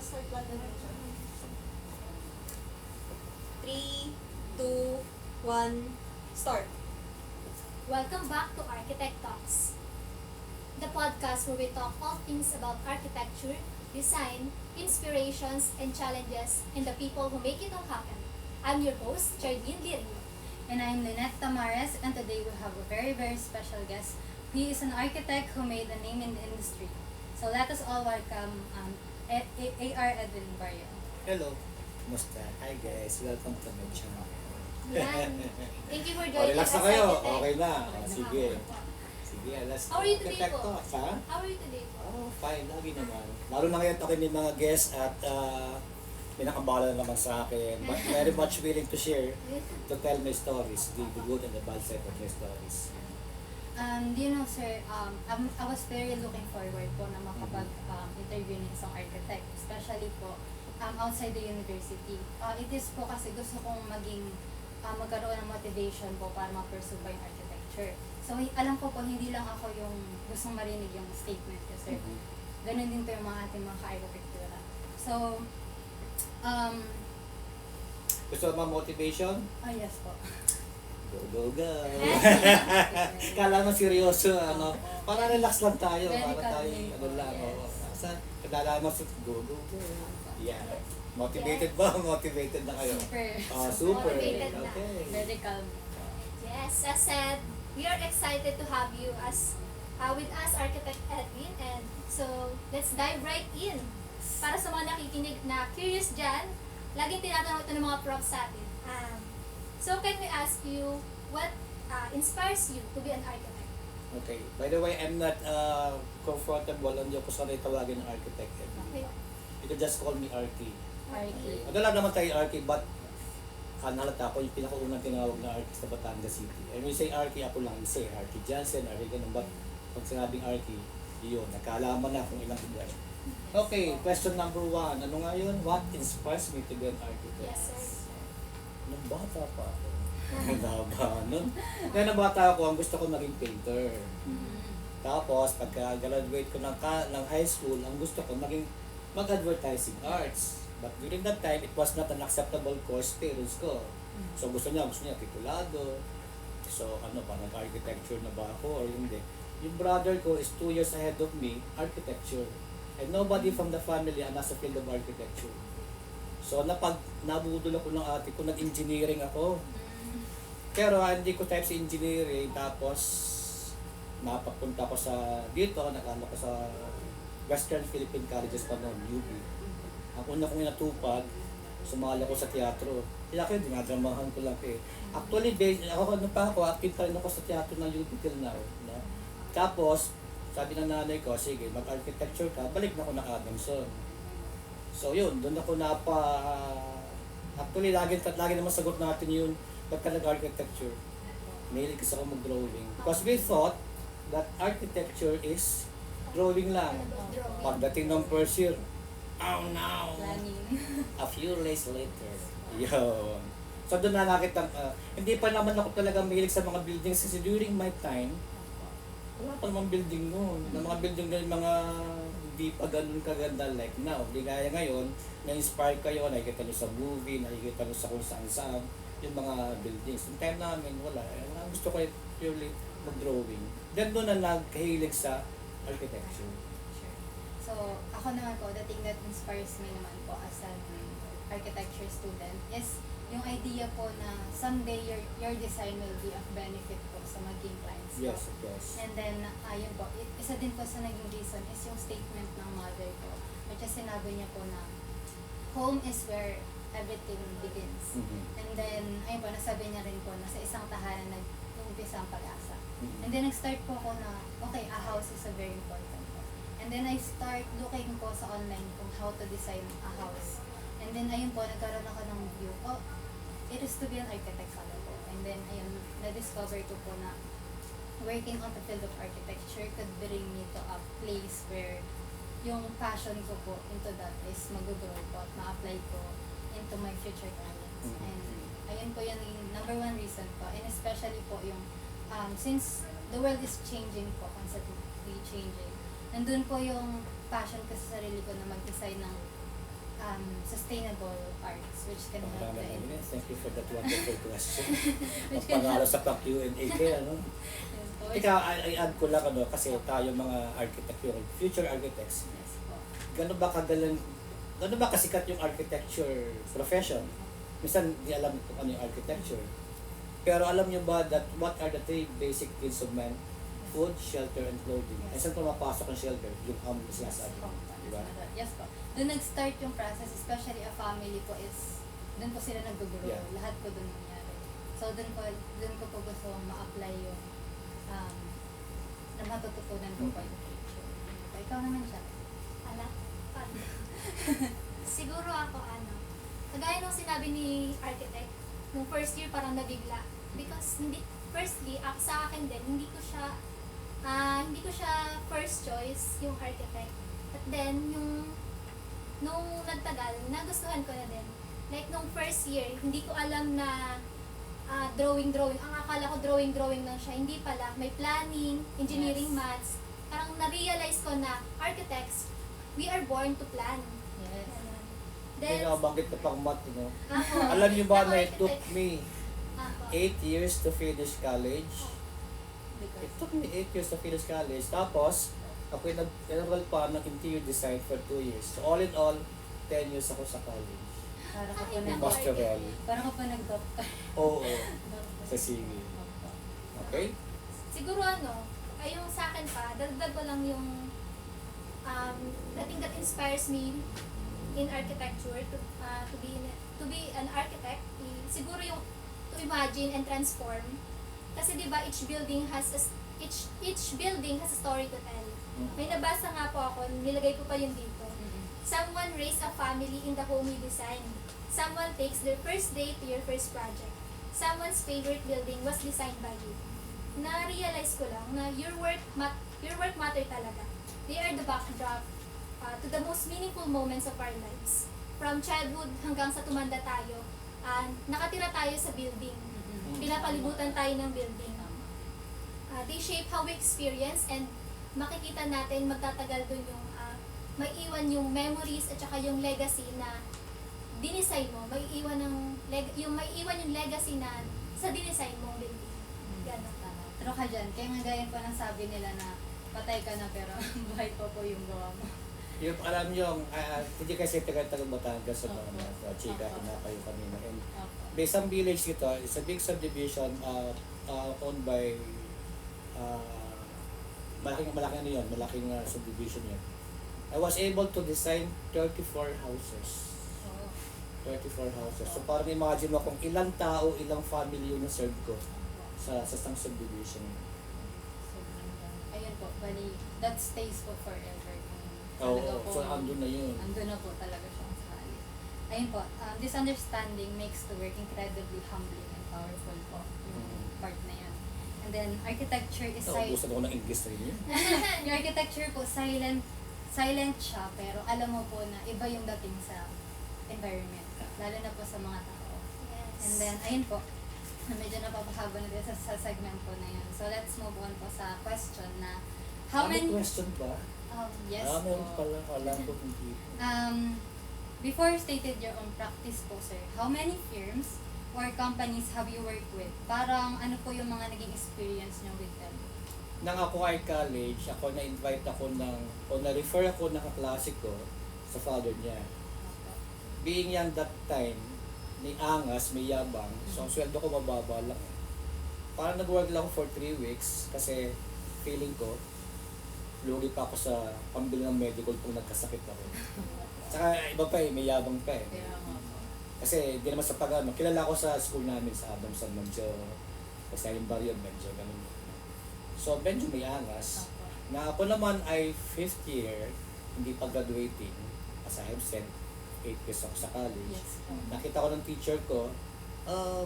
start lang na siya. 3, 2, 1, start. Welcome back to Architect Talks, the podcast where we talk all things about architecture, design, inspirations, and challenges, and the people who make it all happen. I'm your host, Jardine Lirio. And I'm Lynette Tamares, and today we have a very, very special guest. He is an architect who made a name in the industry. So let us all welcome A.R. Edwin Barrio. Hello. Kumusta? Hi guys. Welcome to my channel. Yan. Thank you for Oh, joining relax us, na kayo. Architect. Okay na. Oh, sige. Sige, let's How are you today protect po? talks, ha? How are you today po? Oh, fine. Lagi naman. Lalo na ngayon ako may mga guests at may nakabala na naman sa akin. But very much willing to share, to tell my stories, the good and the bad side of my stories. Sir, I was very looking forward po na makapag-interview ng isang architect, especially po outside the university. It is po kasi gusto kong magkaroon ng motivation po para ma-pursue po yung architecture. So, alam ko po, hindi lang ako yung gustong marinig yung statement ko, sir. Ganun din po yung mga ating mga ka-architectura. So, Gusto mo motivation? yes po. Go, go, go. Kala mo seryoso, ano? Para relax lang tayo. Very Para tayo, calming ano po, lang. yes. Sa kadala mo, go, go, go. Yeah. Motivated ba? Motivated na kayo? Super. Super. Motivated na. Okay. Very calm. Yes, as said, we are excited to have you as with us, Architect Edwin. And so, let's dive right in. Para sa mga nakikinig na curious dyan, laging tinatanong ito ng mga profs sa atin. So, can we ask you, what inspires you to be an architect? Okay. By the way, I'm not comfortable. Hindi ako sanay tawagin ng architect. Okay. You can just call me RT. Okay. Ano lang naman tayo RT, but halata ako yung pinakaunang tinawag na artist sa Batangas City. And when you say RT, ako lang say RT Johnson, RT ganun. But pag sinabing RT, yun, nagkaalaman na kung ilang iba. Okay, question number 1. Ano nga yun? What inspires me to be an architect? Yes, sir. Nung bata pa ako. Nun. Kaya nung bata ako, ang gusto ko maging painter. Tapos, pagka-graduate ko ng high school, ang gusto ko mag-advertising arts. But during that time, it was not an acceptable course parents ko. So gusto niya titulado. So nag-architecture na ba ako or hindi? Yung brother ko is 2 years ahead of me, architecture. And nobody from the family ang nasa field of architecture. So nabudol ako ng ate ko, nag-engineering ako. Pero hindi ko type sa engineering, tapos napapunta ko sa dito, nakano ko sa Western Philippine Colleges pa noon, UP. Ang una kong inatupag, sumali ako sa teatro. Kaya kayo, dinadramahan ko lang eh. Actually, active pa rin ako sa teatro ng UP till now. No? Tapos, sabi ng nanay ko, sige, mag-architecture ka, balik na ako ng Adamson. So yun, doon ako actually, lagi naman sagot natin yun, ba't ka nag-architecture? Mahilig kasi ako mag-drawing. Because we thought that architecture is drawing lang. Pagdating ng first year, oh no! Planning. A few days later. Yun. So doon na nakita, hindi pa naman ako talaga mahilig sa mga buildings kasi during my time, wala pa namang building noon. Ng mga building na mga hindi pa ganun kaganda like now. Hindi kaya ngayon, na-inspire kayo, nakikita nyo sa movie, nakikita nyo sa kung saan-saan, yung mga buildings. Yung time namin, wala. Ang gusto ko ay purely mag-drawing. Then doon na nagkahilig sa architecture. Sure. So, ako naman po, the thing that inspires me naman po as an architecture student is yung idea po na someday your design will be of benefit po sa maging clients ko. Yes, of course. And then, ayun po, isa din po sa naging reason is yung statement ng mother ko, which is sinabi niya po na home is where everything begins. And then, ayun po, nasabi niya rin po na sa isang tahanan nag-umpisa ang pag-asa. And then, nag-start po ako na, okay, a house is a very important po. And then, I start looking po sa online kung how to design a house. And then, ayun po, nagkaroon ako ng view, it is to be an architect pala po. And then, ayun, na-discover ko po na working on the field of architecture could bring me to a place where yung passion ko po into that is mag-grow po at ma-apply ko into my future clients. And ayun po yung number one reason po. And especially po yung, since the world is changing po, constantly changing, nandun po yung passion ko sa sarili ko na mag-design ng sustainable arts, which can help the Pangalaman, thank you for that wonderful question. Which Ang can pangalo help. sa pang-Q&A kaya, ano? Yes po. Ikaw, I-add ko lang, ano, kasi tayo mga architecture, future architects, Yes po. gano'n ba kasikat yung architecture profession? Minsan, di alam kung ano yung architecture. Pero alam nyo ba that what are the three basic needs of man? Food, shelter, and clothing. And saan pumapasok ang shelter? Yung sinasabi. Diba? Yes po. Doon nag-start yung process, especially a family po is, doon po sila nag-grow. Yeah. Lahat po doon nangyari. So doon ko po gusto ma-apply yung na matututunan ko po yung teacher. Ikaw naman siya. Ala, paano? Siguro ako, kagaya nung sinabi ni architect, nung first year parang nabigla. Because firstly, sa akin din, hindi ko siya first choice, yung architect. But then, nung nagtagal, nagustuhan ko na din. Like, nung first year, hindi ko alam na drawing. Ang akala ko drawing lang siya. Hindi pala. May planning, engineering, Yes. maths. Parang na-realize ko na architects, we are born to plan. Yes. Ganun. Then, nabanggit ko pang math, no? Ako, Alam niyo ba ako na it took architect. me Ako. 8 years to finish college? It Because, took me 8 years to finish college. Tapos, ako nag-enroll pa ng interior design for 2 years. So, all in all, 10 years ako sa college. para ka po Ay, Yung naku. Masterel. para ka pa nag-doctor. Oo. Sa CV. Okay? Siguro ay yung sa akin pa, dagdag ko lang yung I think that inspires me in architecture to be an architect. Siguro yung to imagine and transform. Kasi 'di ba each building has a story to tell. May nabasa nga po ako, nilagay ko pa yun dito. Someone raised a family in the home you design. Someone takes their first day to your first project. Someone's favorite building was designed by you. Na-realize ko lang na your work matter talaga. They are the backdrop to the most meaningful moments of our lives. From childhood hanggang sa tumanda tayo, nakatira tayo sa building. Pinapalibutan tayo ng building. They shape how we experience, and makikita natin magtatagal dun yung maiiwan yung memories at saka yung legacy na dinesign mo. Maiiwan yung legacy na sa dinesign mong building. Ganon. True ka dyan. Kaya nga gaya po ng sabi nila na patay ka na pero buhay pa po yung gawa mo. Yung alam nyo, hindi kasi taga-taga Batangas sa Opo. mga chika, Opo. kinakayo kanina. And Opo. may isang village dito, it's a big subdivision owned by malaking subdivision yun. I was able to design 34 houses. Oo. 34 houses. So parang imagine mo kung ilang tao, ilang family yung na-serve ko sa isang subdivision. Sobrang dami. Ayun po, bali, that stays po forever. Oo, Talaga po, so andun na yun. andun na po talaga siya sa hali. Ayun po, this understanding makes the work incredibly humbling and powerful po. Yung part na yun. And then, architecture is Naubusan ako ng English rin yun. yung architecture po, silent siya, pero alam mo po na iba yung dating sa environment. Lalo na po sa mga tao. Yes. And then, ayun po, medyo napapahaba na din sa segment po na yun. So, let's move on po sa question na how May many... question ba? Yes meron po. pala. Alam ko hindi. Before stated your own practice po, sir, how many firms or companies have you worked with? Parang ano po yung mga naging experience nyo with them? Nang ako ay college, ako na-invite ako na-refer ako ng kaklase ko sa father niya. Being young that time, may angas, may yabang, so ang sweldo ko mababa lang. Parang nag-work lang ako for 3 weeks kasi feeling ko, lugi pa ako sa pambili ng medical kung nagkasakit ako. Tsaka iba pa may yabang pa Kaya nga po. Kasi di naman sa kilala ko sa school namin sa Adamson, medyo, kasi yung baryo, medyo ganun. So, medyo may angas. Opo. Na ako naman ay 5th year, hindi pa graduating, as I have said, 8 years ako sa college. Yes po. Nakita ko ng teacher ko,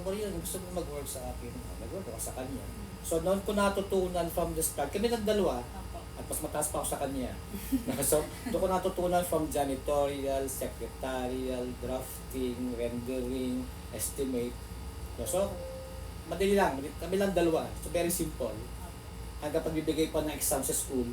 Marian, gusto mo mag-work sa akin? Nag-work ako sa kanya. So, noon ko natutunan from the start, kami nagdalawa, Opo. at mas mataas pa ako sa kanya. So, doon ko natutunan from janitorial, secretarial, drafting, rendering, estimate. So, madali lang. Kami lang dalawa. So, very simple. Hanggang pagbibigay pa ng exam sa school,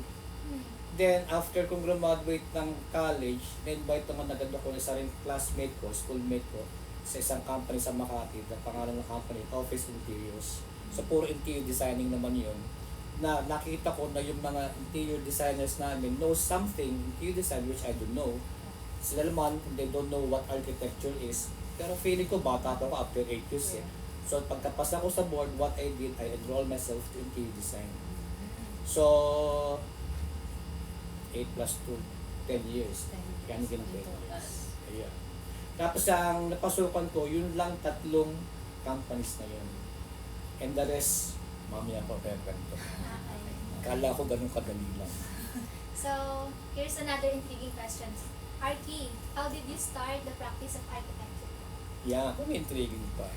Then, after kong graduate ng college, na-invite naman agad ako ng isa rin classmate ko, schoolmate ko, sa isang company sa Makati. The pangalan ng company, Office Interiors. So, puro interior designing naman yun. Na nakita ko na yung mga interior designers namin know something, interior design, which I don't know. Sila naman, they don't know what architecture is. Pero feeling ko, bata pa ako after 8 years eh. So, pagkapasa ko sa board, what I did, I enrolled myself to interior design. So, 8 plus 2, 10 years. Yan yung 10 years. Ayan. Tapos ang napasukan ko, yun lang 3 companies na yun. And the rest, mamaya ko pepento. Kala ko ganun kadali lang. So, here's another intriguing question. Arky, how did you start the practice of architecture? Yeah, kung intriguing pa.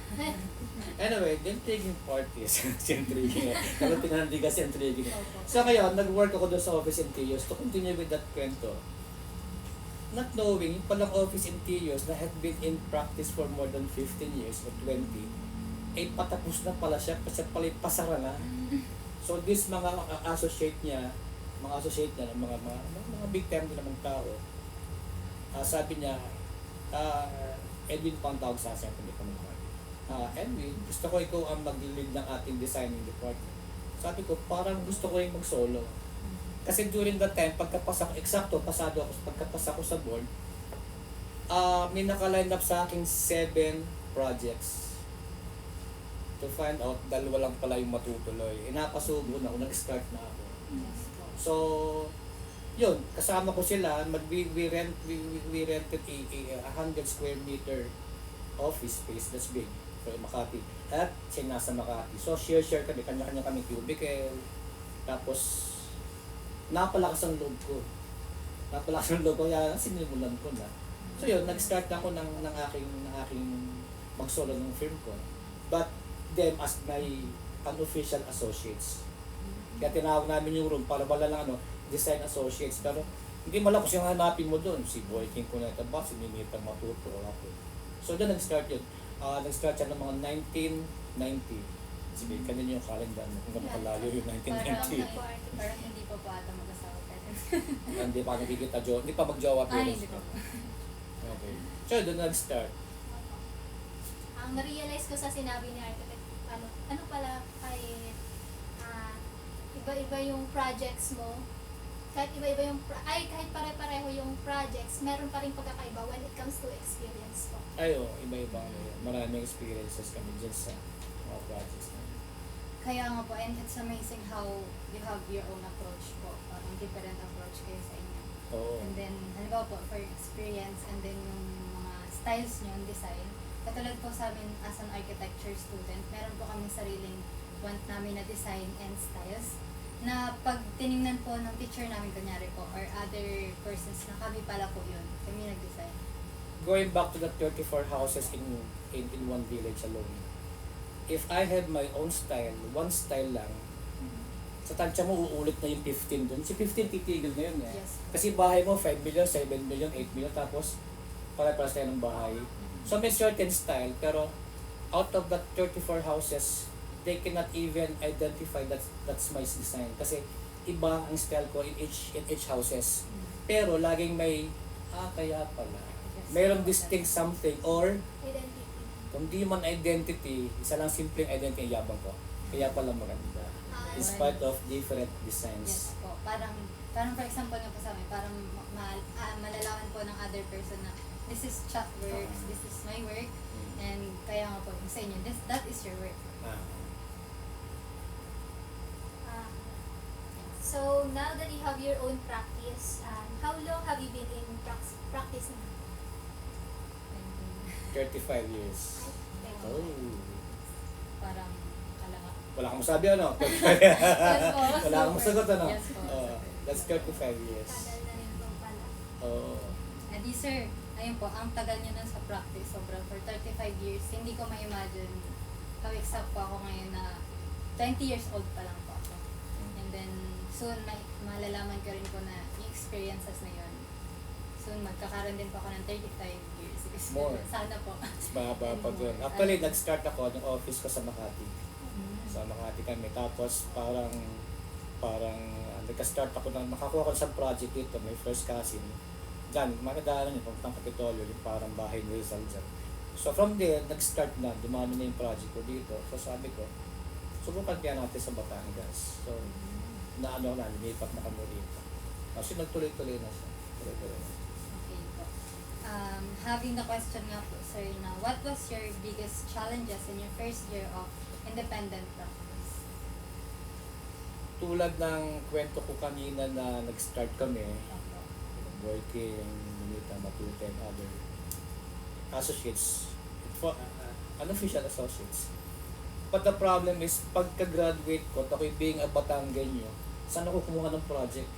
Anyway, the intriguing part is, si intriguing. Pero pinandigas si intriguing. So ngayon, nag-work ako doon sa Office Interiors to continue with that kwento. Not knowing, yung palang Office Interiors na had been in practice for more than 15 years or 20, ay patapos na pala siya, kasi pala pasara na. So this mga associate niya, mga big time din namang tao, sabi niya, Edwin pang tawag sa akin, hindi ko Edwin, gusto ko ikaw ang mag-lead ng ating designing department. Sabi ko, parang gusto ko rin mag-solo. Kasi during that time, pagkapasa ko, eksakto, pasado ako, pagkapasa ko sa board, may naka-line up sa aking 7 projects. To find out, 2 lang pala yung matutuloy. Napasubo na ako, nag-start na ako. So, yun, kasama ko sila, we rented a 100 square meter office space, that's big, for Makati. At siya nasa Makati. So, share kami, kanya-kanya kami cubicle. Tapos, napalakas ang loob ko. Kaya sinimulan ko na. So yun, nag-start ako ng aking mag-solo ng firm ko. But them as my unofficial associates. Kaya tinawag namin yung room para wala lang design associates. Pero hindi malapos yung hanapin mo doon. Si Boy King Cuneta ba, si Mimita Matuto, ako. So doon nag-start yun. Nag-start siya ng mga 1990. Sige, kanina yung calendar mo, kung napakalayo yung 1990. Parang hindi pa po ata mag-asawa tayo. Hindi pa nakikita, hindi pa mag-jowa pero. Hindi pa po. Okay. So doon nag-start. Ang na-realize ko sa sinabi ni Architect, ano pala kay iba-iba yung projects mo, kahit iba-iba yung, kahit pare-pareho yung projects, meron pa rin pagkakaiba when it comes to experience po. Ayo, iba-iba. Maraming experiences kami dyan sa mga projects na. Kaya nga po, and it's amazing how you have your own approach po. Parang different approach kayo sa inyo. Oo. And then, halimbawa po, for experience, and then yung mga styles nyo, yung design. Katulad po sa amin as an architecture student, meron po kami sariling want namin na design and styles na pag tiningnan po ng teacher namin, kunyari po, or other persons na kami pala po yun, kami nag-design. Going back to the 34 houses in one village alone. If I had my own style, one style lang, sa tansya mo uulit na yung 15 dun. Si 15 titigil na yun eh. Yes. Kasi bahay mo 5 million, 7 million, 8 million, tapos pare-pares tayo ng bahay. So may certain style, pero out of that 34 houses, they cannot even identify that's my design. Kasi iba ang style ko in each houses. Pero laging may, kaya pala. Mayroong distinct something or Identity. kung di man identity, isa lang simpleng identity ang yabang ko. Kaya pala maganda. In spite of different designs. Yes po. Parang for example nga po sa amin, parang malalaman po ng other person na this is Chuck works, this is my work, and kaya nga po sa inyo, that is your work. So, now that you have your own practice, how long have you been in practice na? 35 years. Oh. Parang kalanga. Wala kang masabi ano? Yes po. Wala kang masagot ano? Yes po. That's 35 years. Tagal na rin po pala. Oh. Adi sir, ayun po, ang tagal niyo na sa practice, sobrang for 35 years, hindi ko ma-imagine how exact po ako ngayon na 20 years old pa lang po ako. And then, soon malalaman ko rin po na yung experiences na yun. Soon magkakaroon din po ako ng 35 years. More. Sana po. Mas mahaba pa doon. Actually, nag-start ako ng office ko sa Makati. Sa Makati kami. Tapos parang nagka-start ako nakakuha ko sa project dito, my first cousin. Diyan, makadaanan yun, puntang Kapitolyo, yung parang bahay ni Rizal dyan. So from there, nag-start na, dumami na yung project ko dito. So sabi ko, subukan kaya natin sa Batangas. So, lumipat na kami dito. Kasi nagtuloy-tuloy na siya. Tuloy-tuloy na. Okay po. Having the question nga po, sir, na what was your biggest challenges in your first year of independent practice? Tulad ng kwento ko kanina na nag-start kami, Opo. working, Lunita, Matute, and other associates, unofficial associates. But the problem is, pagka-graduate ko, ako'y being a Batanggenyo, saan ako kumuha ng project?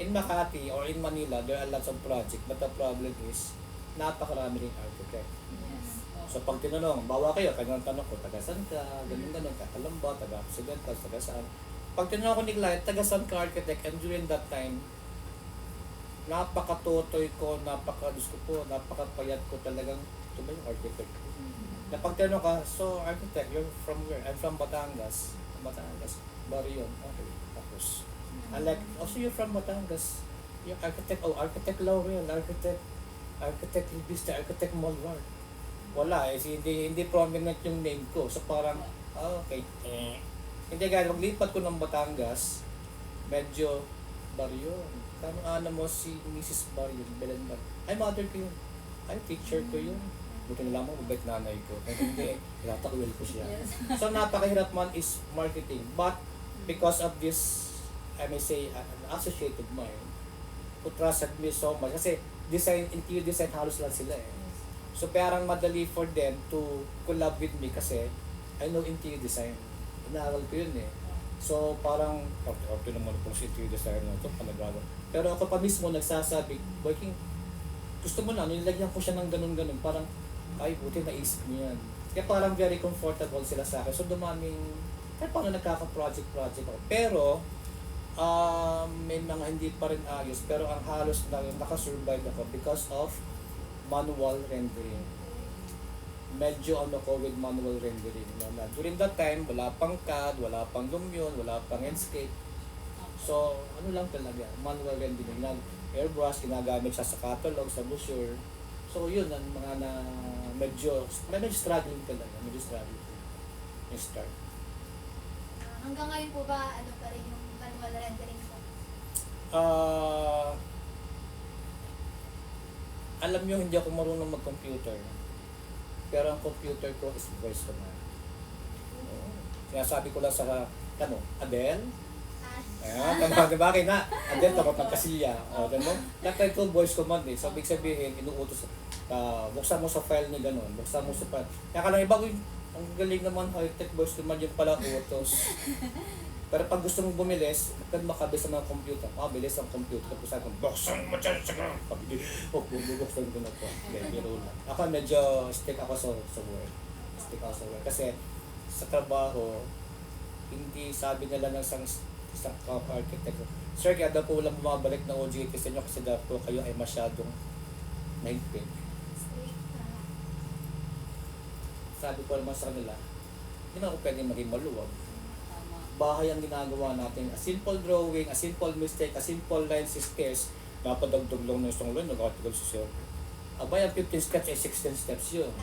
In Makati or in Manila, there are lots of projects, but the problem is, napakarami rin architect. Yes. So pag tinanong, bawa kayo, kanyang tanong ko, taga saan ka, ganun-ganun, kakalamba, taga Occidental, taga saan. Pag tinanong ko ni client, taga saan ka architect, and during that time, napakatotoy ko, Diyos ko po, napakapayat ko talagang, ito ba yung architect? Na pag tinanong ka, so architect, you're from where? I'm from Batangas. Batangas, Barion, okay, tapos. I'm like, oh, so you're from Batangas. You're architect, oh, architect Laurel, architect Libista, architect Molvar. Wala eh, hindi prominent yung name ko. So parang, okay. Hindi guys, maglipat ko ng Batangas, medyo Barion. Ano mo si Mrs. Barion, Belenban. Ay, mother ko yun. Ay, teacher ko yun. Buti na lamang mabait nanay ko. Kaya hindi, tinatakwil ko siya. Yes. So napakahirap man is marketing. But because of this, I may say, an associate of mine, who trusted me so much. Kasi interior design halos lang sila eh. So parang madali for them to collab with me kasi I know interior design. Inaaral ko yun eh. So parang, okay naman po si interior design na ito, panagawa. Pero ako pa mismo nagsasabi, working, gusto mo na, nilagyan ko siya ng ganun-ganun, parang, ay buti naisip niyo yan. Kaya parang very comfortable sila sa akin. So dumaming, kahit paano nagkaka-project ako. Pero, may mga hindi pa rin ayos, pero ang halos na nakasurvive ako because of manual rendering. Medyo ko with manual rendering. Na during that time, wala pang CAD, wala pang Lumion, wala pang Enscape. So, lang talaga, manual rendering na airbrush, ginagamit siya sa catalog, sa brochure. So, yun, ang mga na medyo struggling talaga, medyo struggling yung start. Hanggang ngayon po ba, ano pa rin yung manual rendering po? Alam nyo, hindi ako marunong mag-computer. Pero ang computer ko is voice command. Sinasabi ko lang sa, Adele? Ayan, diba kayo na? Adele, tapos pagkasilya. Lahat ko voice command eh. So, ibig sabihin, inuutos, buksan mo sa file ni gano'n, buksan mo sa file. Kaya ka lang, iba ko ang galing naman, high-tech voice command yung pala utos. Pero pag gusto mong bumilis, pag makabis sa mga computer, bilis ang computer. Tapos sabi ko, buksan mo dyan sa ground. Bubuksan ko na po. Biro lang. Ako medyo stick ako sa Word. Stick ako sa Word. Kasi sa trabaho, hindi sabi nila ng isang architect. Sir, kaya daw po walang bumabalik ng OJT sa inyo kasi daw po kayo ay masyadong mahigpit. Sabi ko naman sa kanila, hindi na ako pwedeng maging maluwag. Bahay ang ginagawa natin. A simple drawing, a simple mistake, a simple lines, stairs, napadagdag lang ng isang line, nag-article sa sir. Abay, ang 15 steps ay 16 steps yun.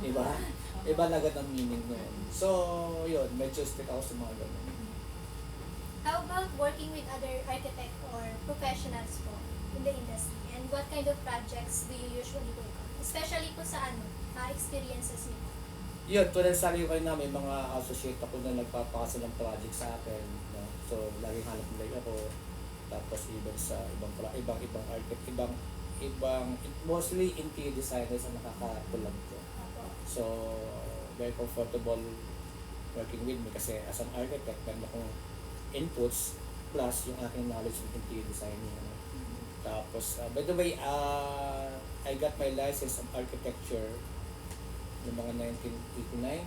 Diba? Iba na agad ang meaning nun. So, yun, medyo stick ako sa mga ganun. How about working with other architect or professionals po in the industry? And what kind of projects do you usually work on? Especially po sa experiences niyo? Yun, tulad sa akin kayo na may mga associate ako na nagpapakasa ng project sa akin. No? So, laging hanap nila ako. Tapos even sa ibang architect, mostly interior designers ang nakakatulad ko. So, very comfortable working with me kasi as an architect, meron akong inputs plus yung aking knowledge of interior designing. Tapos, by the way, I got my license of architecture noong mga 1989.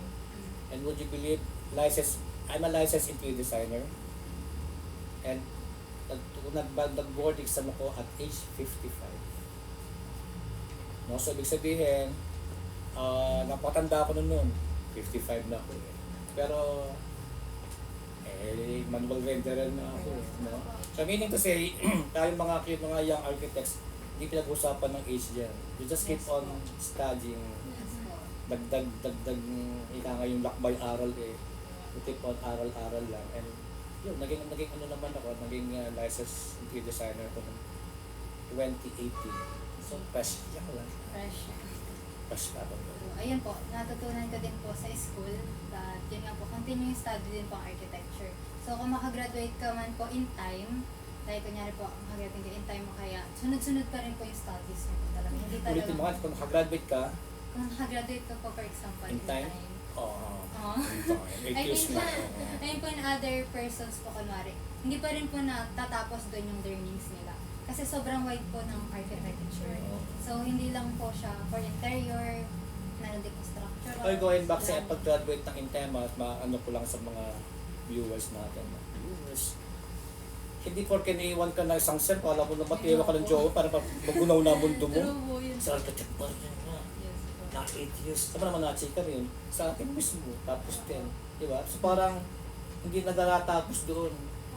And would you believe, I'm a licensed interior designer. And nag-board exam ako at age 55. No, so ibig sabihin, napakatanda ako noon. 55 na ako eh. Pero, manual renderer na ako. No? So meaning to say, tayong mga young architects, hindi pinag-usapan ng age dyan. You just keep on studying. Yes po. Dagdag, ika nga yung lakbay aral eh. You keep on aral lang. And yun, naging ano naman ako, naging licensed interior designer ko ng 2018. So fresh yan lang. Fresh. Fresh pa ako. So, ayun po, natutunan ko din po sa school that yun nga po, continuing study din po ang architecture. So kung makagraduate ka man po in time, dahil kunyari po, makagraduate ka in time mo kaya, sunod-sunod pa rin po yung studies mo po talaga. Hindi talaga. Ulitin mo nga, kung makagraduate ka, Kung makagraduate ka po for example in time? Oo. Oo. In time. 8 I years mean, na. Oo. ayun po yung other persons po kunwari, hindi pa rin po natatapos doon yung learnings nila. Kasi sobrang wide po ng architecture. So, hindi lang po siya for interior, meron din po structural. Okay, going back sa land. pag-graduate ng Intema, ano ko lang sa mga viewers natin. Viewers, hindi porke naiwan ka na isang set, alam mo na matiwa ka ng jowa para magunaw na mundo mo. True po yun. Sa architect pa rin nga. Yes po. Na 8 years. Tama naman na-chika rin. Sa akin mismo. Tapos 10. Di ba? So parang hindi nagtatapos doon.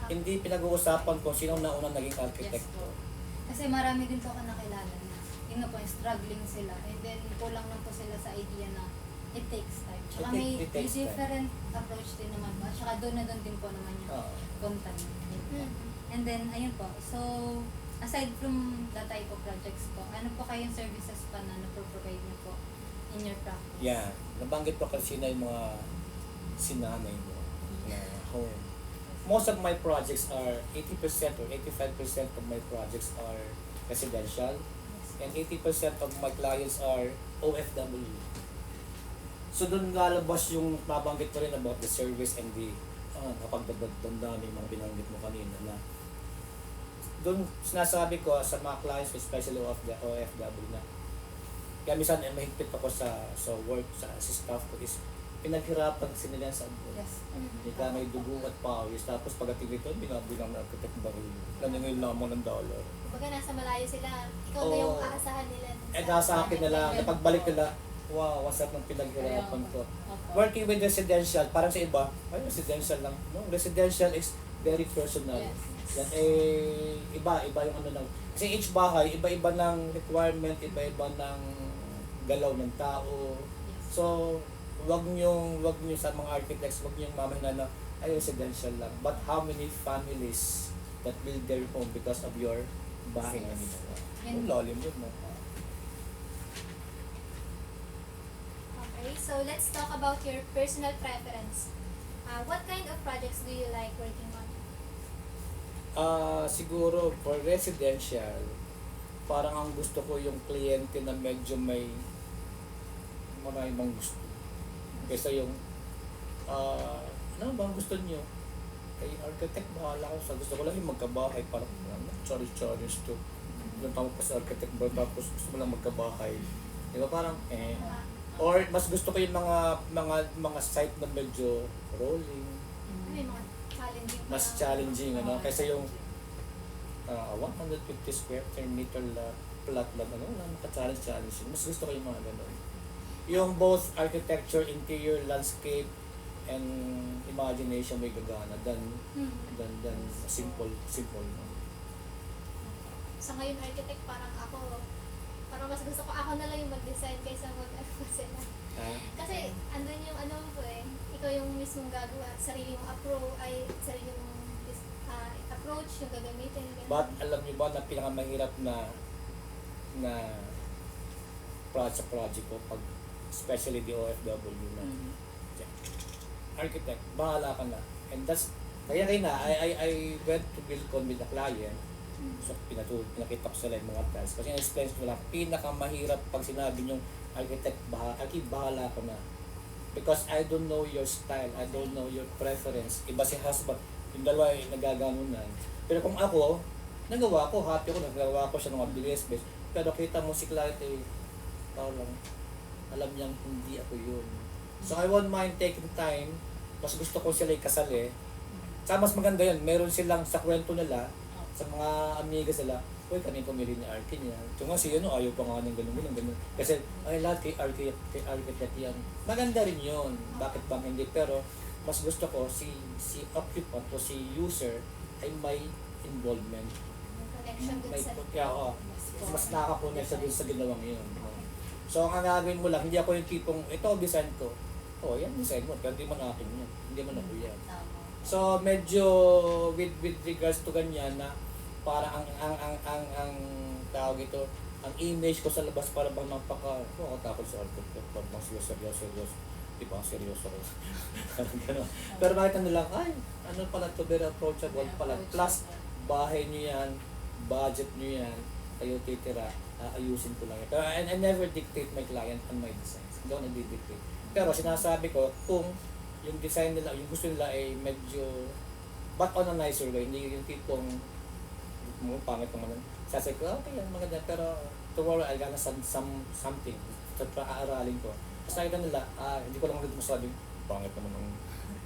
Hindi pinag-uusapan kung sino na unang naging Yes architect. po. Kasi marami din po ako nakilala na yun na po, struggling sila. And then, kulang lang po sila sa idea na it takes time. Tsaka It takes time. different approach din naman po. Tsaka doon na doon din po naman yung Oo. content. Mm. And then, ayun po. So, aside from the type of projects po, ano po kayong services pa na napro-provide niyo po in your practice? Yeah. Nabanggit pa kasi na yung mga sinanay mo na home. Most of my projects are 80% or 85% of my projects are residential Yes. and 80% of my clients are OFW. So doon lalabas yung nabanggit ko rin about the service and the kapag damdamin yung mga binanggit mo kanina na doon sinasabi ko sa mga clients, especially of the OFW na kaya minsan mahigpit ako sa work, sa staff ko is pinaghirapan sila sa abroad. Yes. Hindi ka may dugo at pawis. Tapos pagdating dito, binabilang na architect baril. Naningil lamang ng dollar. Kumbaga nasa malayo sila, ikaw na Oo. yung aasahan nila. Eh nasa akin na lang, napagbalik nila, wow, what's up ng pinaghirapan ko. Opo. Working with residential, parang sa iba, ay residential lang. No, residential is very personal. Yes. Yan iba yung ano lang. Kasi each bahay, iba-iba ng requirement, iba-iba ng galaw ng tao. Yes. So, wag niyo sa mga architects, wag niyo mamahinan na ay residential lang. But how many families that build their home because of your bahay na ginawa? And- Ang lalim yun, no? Okay, so let's talk about your personal preference. What kind of projects do you like working on? Siguro for residential, parang ang gusto ko yung kliyente na medyo may maraming gusto. Kaysa yung, ano bang gusto niyo? Kay architect, bahala ko sa gusto ko lang yung magkabahay. Parang, sorry to. Ilang tawag pa sa architect ba, tapos gusto mo lang magkabahay. Di ba parang, Or mas gusto ko yung mga site na medyo rolling, May mga challenging mas challenging, ano? Kaysa yung 150 square meter plot lang, ano? Challenge. Mas gusto ko yung mga ganun. Yung both architecture, interior, landscape, and imagination may gagana than simple. No? Sa ngayon, architect, parang mas gusto ko ako na lang yung mag-design kaysa mag-ano sila. Kasi, andun yung ano ko ikaw yung mismong gagawa, sarili mong sarili mong approach, yung gagamitin. ganun. But alam niyo ba na pinakamahirap na project ko pag especially the OFW na architect, bahala ka na. And that's kaya I went to Buildcon with the client. So pinakita ko sila yung mga tiles. Kasi na-explain ko lang, pinakamahirap pag sinabi niyong architect, bahala ka na. Because I don't know your style, I don't know your preference. Iba si husband, yung dalawa ay nagaganunan. Pero kung ako, nagawa ko, happy ko, nagawa ko siya ng mabilis. Pero kita mo si client parang alam niyang hindi ako yun. So I won't mind taking time. Mas gusto ko sila ikasali. Sa mas maganda yun, meron silang sa kwento nila, sa mga amiga sila, uy, kami pumili ni Arkin yan. So nga si ayaw pa nga ng ganun. Kasi, ay lahat kay architect yan. Maganda rin yun. Bakit bang hindi? Pero, mas gusto ko si occupant o si user ay may involvement. Connection dun May, sa... kaya mas nakakapunay siya dun sa ginawang yun. No? So, ang gagawin mo lang, hindi ako yung tipong, ito design ko. Oh, yan design mo, pero hindi mo na akin yan. Hindi mo na ko yan. Tama. So, medyo with regards to ganyan na para ang tawag ito, ang image ko sa labas para bang makakatapos sa architect, pag mas seryoso, di ba, seryoso ko. Ganun. Pero bakit ano lang, ay, ano pala to, very approachable pala. Plus, bahay nyo yan, budget nyo yan, kayo titira, ayusin ko lang yan. Pero I never dictate my client on my designs. Hindi ako nagdi-dictate. Pero sinasabi ko, kung yung design nila, yung gusto nila ay medyo, but on a nicer way, hindi yung tipong, pangit naman. Sasabi ko, okay yan, maganda, pero tomorrow I'll gonna something. So, aaralin ko. Tapos nakita nila, hindi ko lang ulit masabi, pangit naman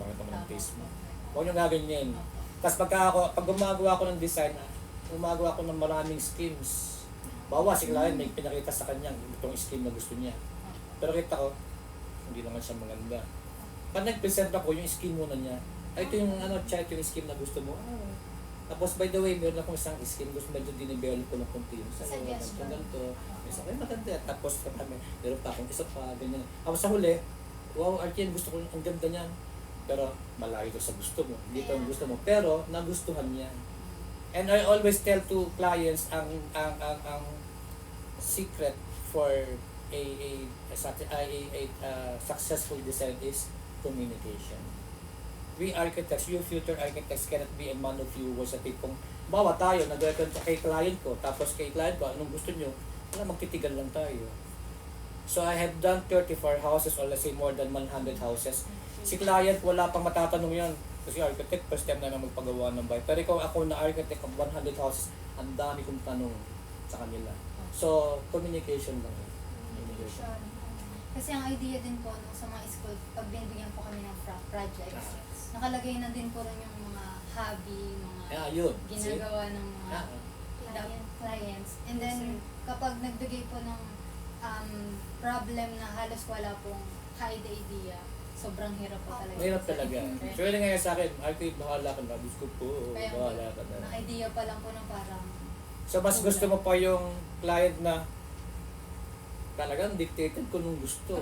ang taste mo. Huwag nyo gaganyan. Tapos pag gumagawa ko ng design, gumagawa ko ng maraming schemes. Bawa, si client may pinakita sa kanya itong scheme na gusto niya. Pero kita ko, hindi naman siya maganda. Pag nag-present ako, yung scheme muna niya, ay ito yung check yung scheme na gusto mo. Tapos by the way, meron akong isang scheme, gusto medyo dinevelop ko ng konti yung sa'yo, ganito. Isa kayo maganda. Tapos kami, meron pa akong isa pa, ganyan. Tapos sa huli, wow, Arjen, gusto ko, ang ganda niyan. Pero malayo ito sa gusto mo. Hindi ito ang gusto mo. Pero nagustuhan niya. And I always tell to clients ang secret for a successful design is communication. We architects, you future architects cannot be a man of few words sa tipong bawa tayo, nag-record kay client ko, tapos kay client ko, anong gusto nyo? Wala, magtitigan lang tayo. So I have done 34 houses or let's say more than 100 houses. Si client, wala pang matatanong yan. Kasi architect, first time namin magpagawa ng bahay. Pero ikaw, ako na architect of 100 houses, ang dami kong tanong sa kanila. So, communication lang. Communication. Kasi ang idea din po sa mga school, pag binibigyan po kami ng projects, nakalagay na din po rin yung mga hobby, mga Yun. ginagawa ng mga clients. And then, kapag nagbigay po ng problem na halos wala pong idea, sobrang hirap po talaga. Mahirap talaga. So yun nga sa akin, architect, bahala ka na. Gusto ko, Kaya bahala ka na. na idea pa lang po ng parang So mas gusto mo pa yung client na talagang dictated ko nung gusto.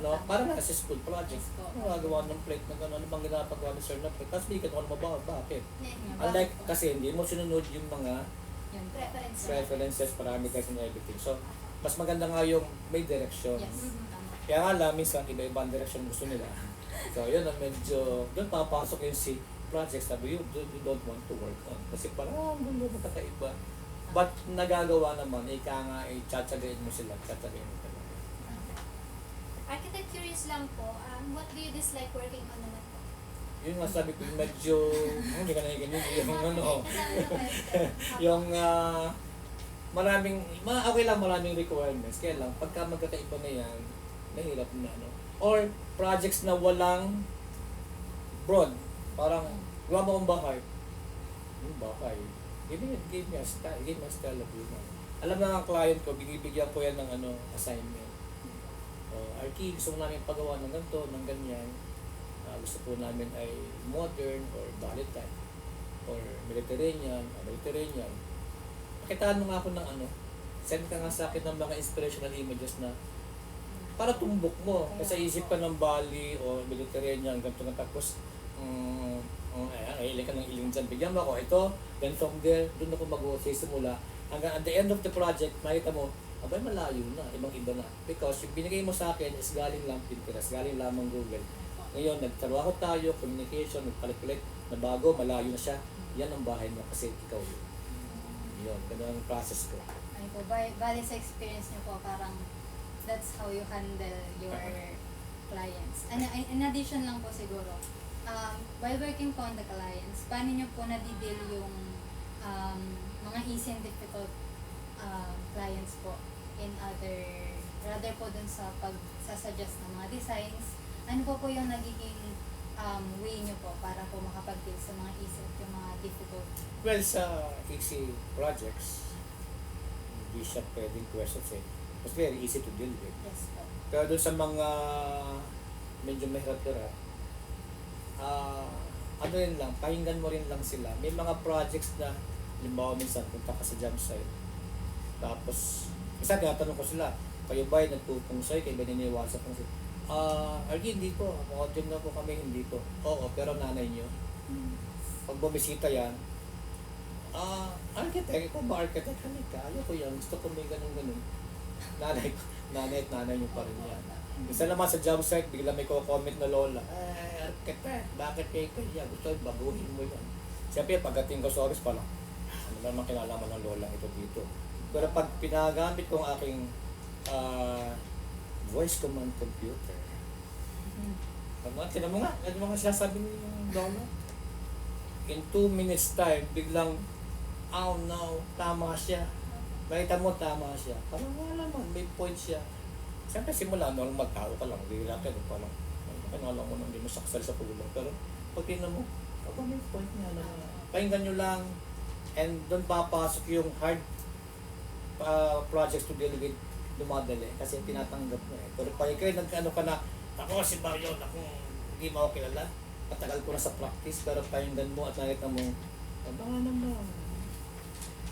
No, parang nasa school project. Ano gagawa ng plate na gano'n, ano bang ginapagawa ni sir na plate? Tapos hindi ka naman mabawa, bakit? Unlike, kasi hindi mo sinunod yung mga yun. preferences, parameters and everything. So, mas maganda nga yung may direction. Yes. Tama. Kaya nga lang, minsan iba-ibang direction gusto nila. So, yun ang medyo, doon papasok yung si projects na you don't want to work on. Kasi parang, doon magkakaiba. But nagagawa naman, ika nga, tsatsagayin mo sila, tsatsagayin mo talaga. Architect, curious lang po, what do you dislike working on naman po? Yun nga sabi ko, yung medyo, hindi ka nakikinig, yung ano, yung maraming, okay lang maraming requirements, kaya lang, pagka magkakaiba na yan, nahirap na, ano. Or, projects na walang broad, parang, gawa mo kong bahay, yung bahay, give me a style of human. Alam na ang client ko, binibigyan ko yan ng assignment. Archie, gusto mo namin pagawa ng ganito, ng ganyan. Gusto po namin ay modern or ballet type or Mediterranean. Pakitaan mo nga ako ng send ka nga sa akin ng mga inspirational images na para tumbok mo. Kasi isip ka ng Bali o Mediterranean, ganito na tapos iling ka ng iling dyan. Bigyan mo ako, ito, then from there, doon ako mag-uusay simula. Hanggang at the end of the project, makita mo, abay malayo na, ibang iba na. Because yung binigay mo sa akin is galing lang Pinterest, galing lamang Google. Ngayon, nagtrabaho tayo, communication, nagpalit-palit, na bago, malayo na siya. Yan ang bahay mo kasi ikaw yun. Yun, ganun ang process ko. Ay po, bali sa experience niyo po, parang that's how you handle your clients. And in addition lang po siguro, while working po on the clients, paano niyo po nadideal yung mga easy and difficult clients po in rather po dun sa pagsasuggest ng mga designs, ano po yung nagiging way niyo po para po makapag-deal sa mga easy at yung mga difficult? Well, sa easy projects, hindi siya pwedeng questions eh. It's very easy to deal with. Yes po. Pero doon sa mga medyo mahirap-hirap, ano yun lang, pakinggan mo rin lang sila. May mga projects na, halimbawa minsan punta ka sa job site. Tapos, isa tinatanong ko sila, kayo ba ay nagpupungsoy? Kayo ba niniwala sa pungsoy? Argy, hindi po. Audium na po kami, hindi po. Oo, pero nanay nyo. Pag bumisita yan, architect, ikaw ba architect? Halika, ayoko yan. Gusto ko may ganun-ganun. Nanay at nanay nyo pa rin yan. Isa naman sa job site, bigla may comment na lola, architect, bakit kayo yan? Gusto baguhin mo yan. Siyempre, pagdating ko sa office, parang, ano naman kinalaman ng lola ito dito. Pero pag pinagamit ko ang aking voice command computer, tinan mo nga, ano mga sinasabi ni lola? In 2 minutes time, biglang, oh no, tama siya. Makita mo, tama siya. Parang wala naman, may point siya. Siyempre simula, normal tao ka lang, hindi lang ka, parang, alam mo nang hindi mo saksal sa pulo. Pero pag tingnan mo, may point niya na pakinggan nyo lang, and doon papasok yung hard projects to deal with dumadali kasi tinatanggap mo eh. Pero pag ikaw nag-ano ka na, ako si Mario, ako hindi mo ako kilala, patagal ko na sa practice, pero pakinggan mo at nakita mo, baka naman,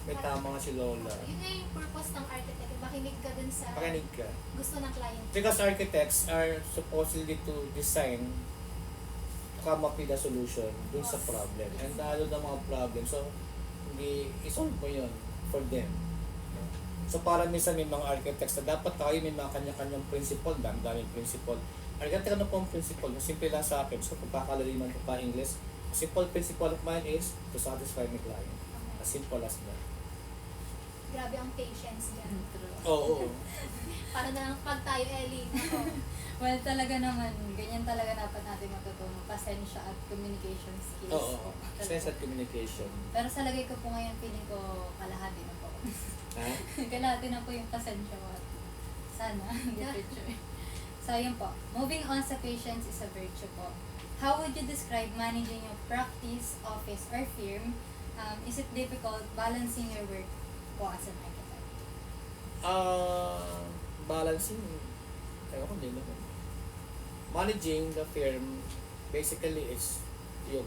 may tama nga si Lola. Yun nga yung purpose ng architect. Makinig ka dun sa Pakinig ka. gusto ng client. Because architects are supposedly to design, to come up with a solution dun sa problem. And lalo na mga problem, so hindi isolve mo yun for them. So parang minsan may mga architects na dapat tayo may mga kanya-kanyang principle, daming principle. Architect ano po ang principle? Simple lang sa akin, so kung pakalaliman ko pa English, simple principle of mine is to satisfy my client. As simple as that. Grabe ang patience dyan. Oo. Para na lang pag tayo, Ellie. Ako. Well, talaga naman, ganyan talaga dapat natin matutunan. Pasensya at communication skills. Oo. Sense at communication. Pero sa lagay ko po ngayon, feeling ko kalahati na po. Ha? Kalahati na po yung pasensya ko. At sana, in the future. So, yun po. Moving on sa patience is a virtue po. How would you describe managing your practice, office, or firm? Is it difficult balancing your work po as an architect? Balancing, ewan ko din naman. Managing the firm, basically is yung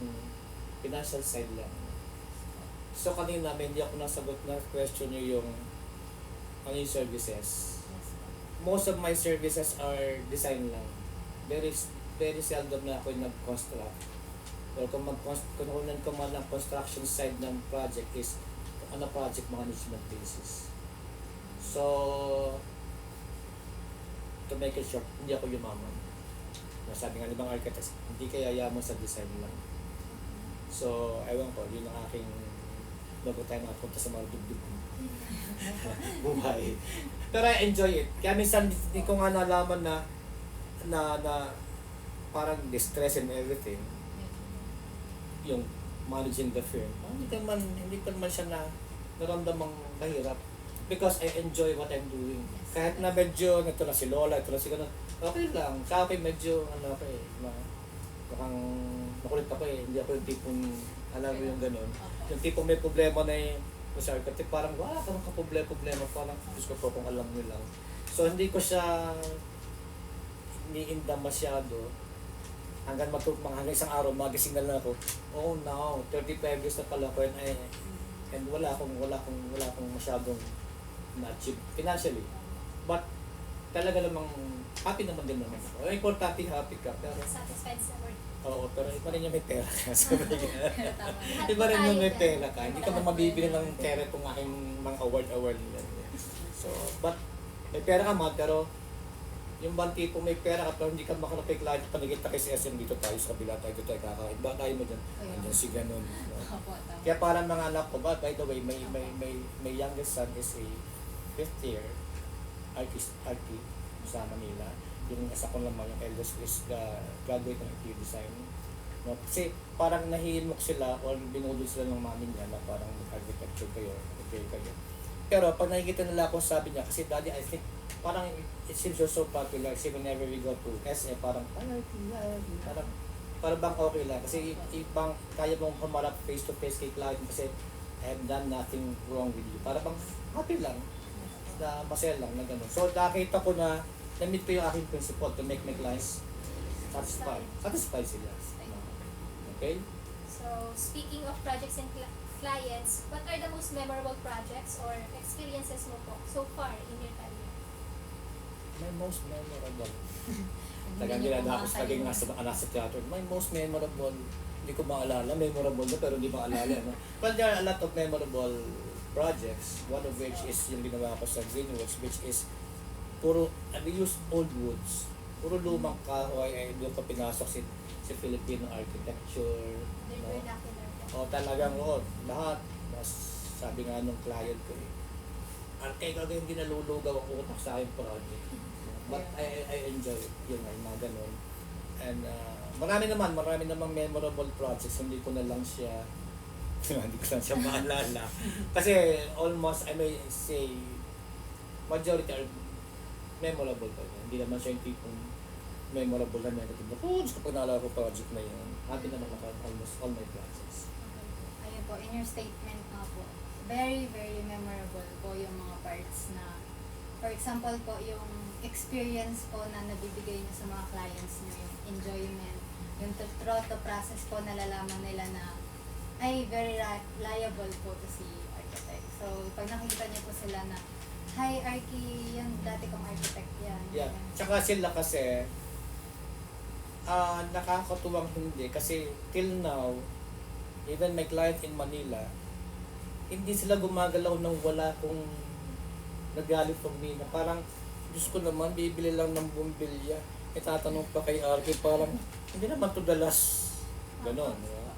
financial side lang. So kanina, hindi ako nasagot na question nyo yung ano yung services. Yes po. Most of my services are design lang. Very seldom na ako nag-construct. Pero kung kukunan ko man ang construction side ng project is on a project management basis. So, to make it short, hindi ako yumaman. Sabi nga ibang architects, hindi kaya yaman sa design lang. So, ewan ko, yun ang aking bago tayo makapunta sa mga dugdug buhay. Pero I enjoy it. Kaya minsan hindi ko nga nalaman na parang distress and everything yung managing the firm. Hindi ko naman siya naramdamang mahirap because I enjoy what I'm doing. Kahit na medyo ito na si Lola, ito na si ganun, okay lang. Sa akin medyo mukhang makulit ako eh. Hindi ako yung tipong alam mo yung ganun. Yung tipong may problema na yung masarap kasi parang wala ka ng problema parang gusto ko kung alam nyo lang. So hindi ko siya iniinda masyado hanggang isang araw magising na lang ako. Oh no, 35 years na pala ako and wala akong masyadong na-achieve financially. But talaga namang happy naman din naman ako. Importante happy ka pero Satisfied sa work. oo, pero iba rin yung may pera ka. Tama. Iba rin yung may pera ka. Hindi ka na mabibili ng pera kung aking mga award nila. So, but may pera ka man, pero yung bang tipo may pera ka pero hindi ka makalapay client, panigit na kay SM dito tayo sa kabila tayo kakain. Ba tayo mo dyan? Andyan si ganun. Opo, tama. Kaya parang mga anak ko, by the way, may youngest son is a 5th year artist sa Manila. Yung isa ko naman, yung eldest is graduate ng interior design. No? Kasi parang nahihimok sila or binudol sila ng mami niya na parang architecture kayo, kayo. Pero pag nakikita nila ako, sabi niya, kasi daddy, I think, parang it seems you're so popular. Kasi whenever we go to SM, parang bang okay lang. Kasi ibang kaya mong humarap face to face kay client kasi I have done nothing wrong with you. Para bang happy lang, na masaya lang na gano'n. So nakita ko na na-meet ko yung aking principle to make my clients satisfied sila. Okay? So, speaking of projects and clients, what are the most memorable projects or experiences mo po so far in your career? My most memorable. Hindi Tagang niyo po ginadapos laging makakalimutan. nasa theater. My most memorable, hindi ko maalala. Memorable na pero hindi maalala. No? But there are a lot of memorable projects. One of which is yung ginawa ko sa Greenwoods, which is puro, we use old woods. Puro lumang kahoy, ay doon pa pinasok si Filipino architecture. Their No? vernacular po. O talagang lahat. Mas sabi nga nung client ko gagawin hindi nalulugaw ang utak sa aking project. But I enjoy it, yung mga ganun. And marami namang memorable projects, hindi ko na lang siya hindi ko lang siya maalala. Kasi almost, I may say, majority are memorable pa rin. Hindi naman siya yung tipong memorable na negative. Diyos ko, pag naalala ko project na yun, happy naman ako almost all my projects. Ayun po, in your statement nga po, very, very memorable po yung mga parts na, for example po, yung experience po na nabibigay niyo sa mga clients niyo, yung enjoyment, yung throughout the process po, nalalaman nila na, ay, very liable po to si architect. So, pag nakikita niyo po sila na, hi, Arky, yan, dati kong architect yan. Yeah. Yan. Tsaka sila kasi, nakakatuwang hindi. Kasi till now, even my client in Manila, hindi sila gumagalaw ng wala kung nagalit from me. Na parang, Diyos ko naman, bibili lang ng bumbilya. Itatanong pa kay Arky, parang, hindi naman to dalas. Ganon. Di ba?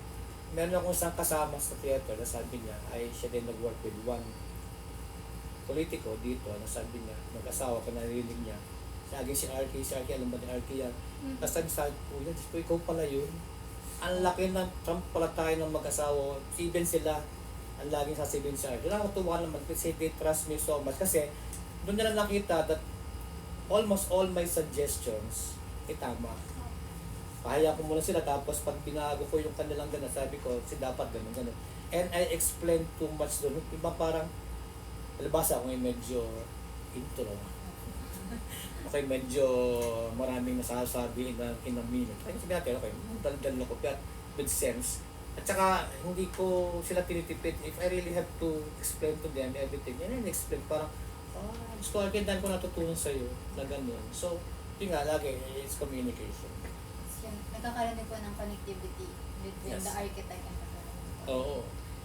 Meron akong isang kasama sa theater na sabi niya, ay siya din nag-work with one politiko dito, na sabi niya, mag-asawa ko, narinig niya. Lagi si Arky, alam ba ni Arky yan? Tapos sabi sa akin, Kuya, Diyos ko, ikaw pala yun. Ang laki ng Trump pala tayo ng mag-asawa. Even sila, ang laging sasabihin sa Arky. Nakakatuwa naman kasi they trust me so much. Kasi doon nila nakita that almost all my suggestions, tama. Pahaya ko muna sila, tapos pag binago ko yung kanilang gana, sabi ko, dapat ganun. And I explained too much doon. Iba parang, alabasa ako ngayon medyo intro. Okay, medyo maraming nasasabi in a minute. Kaya sabi natin, okay, dal-dal na ko, but with sense. At saka, hindi ko sila tinitipid. If I really have to explain to them everything, yan explain, parang, gusto ko, dahil ko natutunan sa'yo na gano'n. So, yun nga, lagi, it's communication. Yun, nagkakaroon din po ng connectivity between Yes. the architect and the client. Oo.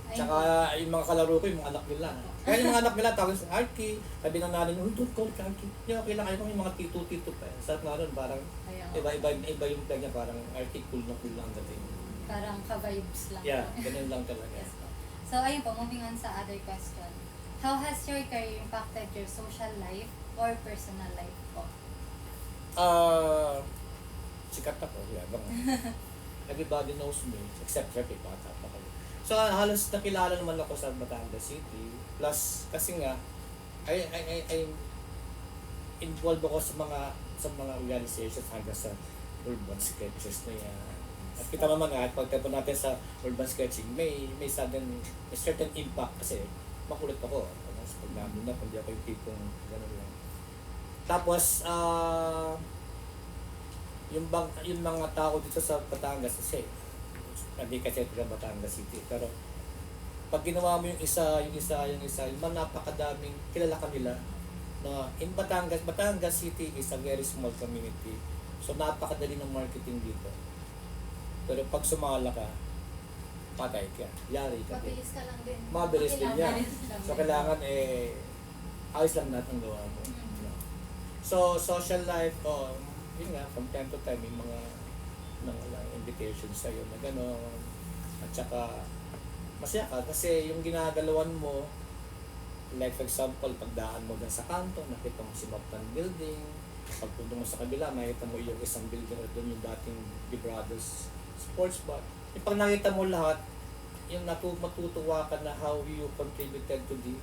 Ayun Tsaka yung mga kalaro ko, yung mga anak nila. Kaya yung mga anak nila, tawag sa Arky. Sabi ng nanay, don't call it Arky. Hindi, okay lang. Ayaw ko yung mga tito-tito pa. Sarap nga nun, parang Ayun. iba yung peg niya, parang Arky, cool na ang dating. Parang ka-vibes lang Yeah, po. ganun lang talaga. Yes po. So, ayun po, moving on sa other question. How has your career impacted your social life or personal life po? Sikat ako, yabang. Everybody knows me, except syempre, bata pa kayo. So, halos nakilala naman ako sa Batangas City. Plus, kasi nga, I involved ako sa mga organizations hanggang sa urban sketches na yan. At kita naman nga, pagtapon natin sa urban sketching, may certain impact kasi makulit ako. Sa pagnamin na, hindi ako yung tipong gano'n lang. Tapos, yung mga tao dito sa Batangas kasi, hindi kasi taga Batangas City. Pero, pag ginawa mo yung isa, yung napakadaming kilala kanila na in Batangas City is a very small community. So, napakadali ng marketing dito. Pero pag sumala ka, patay ka, yari ka din. Mabilis ka lang din. Mabilis din yan. Kailangan. So, kailangan ayos lang natin ang gawa mo. No? So, social life, yun nga, from time to time, may mga invitations sa'yo na gano'n. At saka, masaya ka kasi yung ginagalawan mo, like for example, pagdaan mo dyan sa kanto, nakita mo si Maptan Building, pagpunta mo sa kabila, makita mo yung isang building or doon yung dating The Brothers Sports Bar. Yung pag nakita mo lahat, yung matutuwa ka na how you contributed to the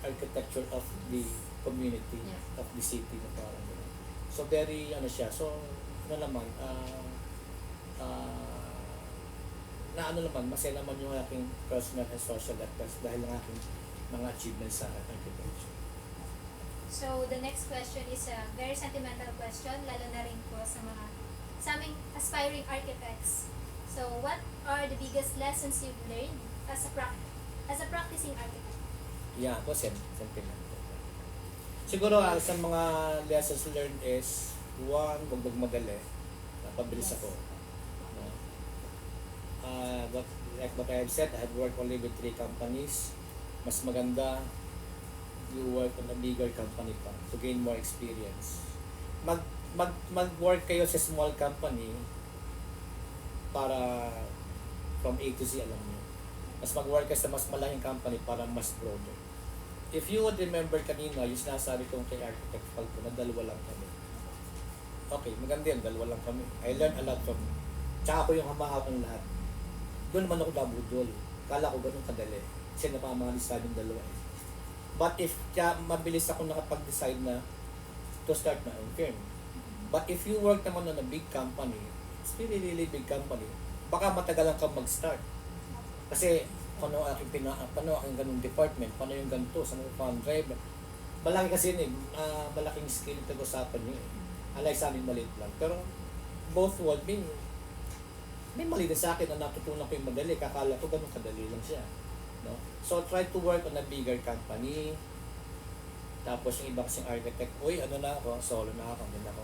architecture of the community, Yes. of the city na parang gano'n. So very siya. So naman masaya naman yung aking personal and social life dahil ng aking mga achievements sa architecture. So, the next question is a very sentimental question, lalo na rin po sa aming aspiring architects. So, what are the biggest lessons you've learned as a practicing architect? Yeah, ako same lang. Siguro sa mga lessons learned is, one, huwag magmadali. Napabilis ako. No? Like what I have said, I have worked only with 3 companies. Mas maganda, you work on a bigger company pa to gain more experience. Mag-work kayo sa small company para from A to Z, alam niyo. Mas mag-work kayo sa mas malaking company para mas broader. If you would remember kanina, yung sinasabi kong kay Architect Falco na 2 lang kami. Okay, maganda yun, 2 lang kami. I learned a lot from him. Tsaka ako yung hamahapang lahat. Doon naman ako nabudol. Kala ko ganun kadali. Kasi napamangalisan yung 2 eh. But if kaya mabilis ako nakapag-decide na to start my own firm. But if you work naman on a big company, it's really big company, baka matagalan kang mag-start. Kasi paano aking ganung department, paano yung ganito, sa mga fan driver. Malaki kasi yun eh, malaking skill ito usapan nyo eh. Alay sa amin maliit lang. Pero both world, may mali din sa akin na natutunan ko yung madali. Kakala ko ganun kadali lang siya. No? So try to work on a bigger company. Tapos yung iba kasing architect, uy, ano na ako, solo na ako, hindi na ako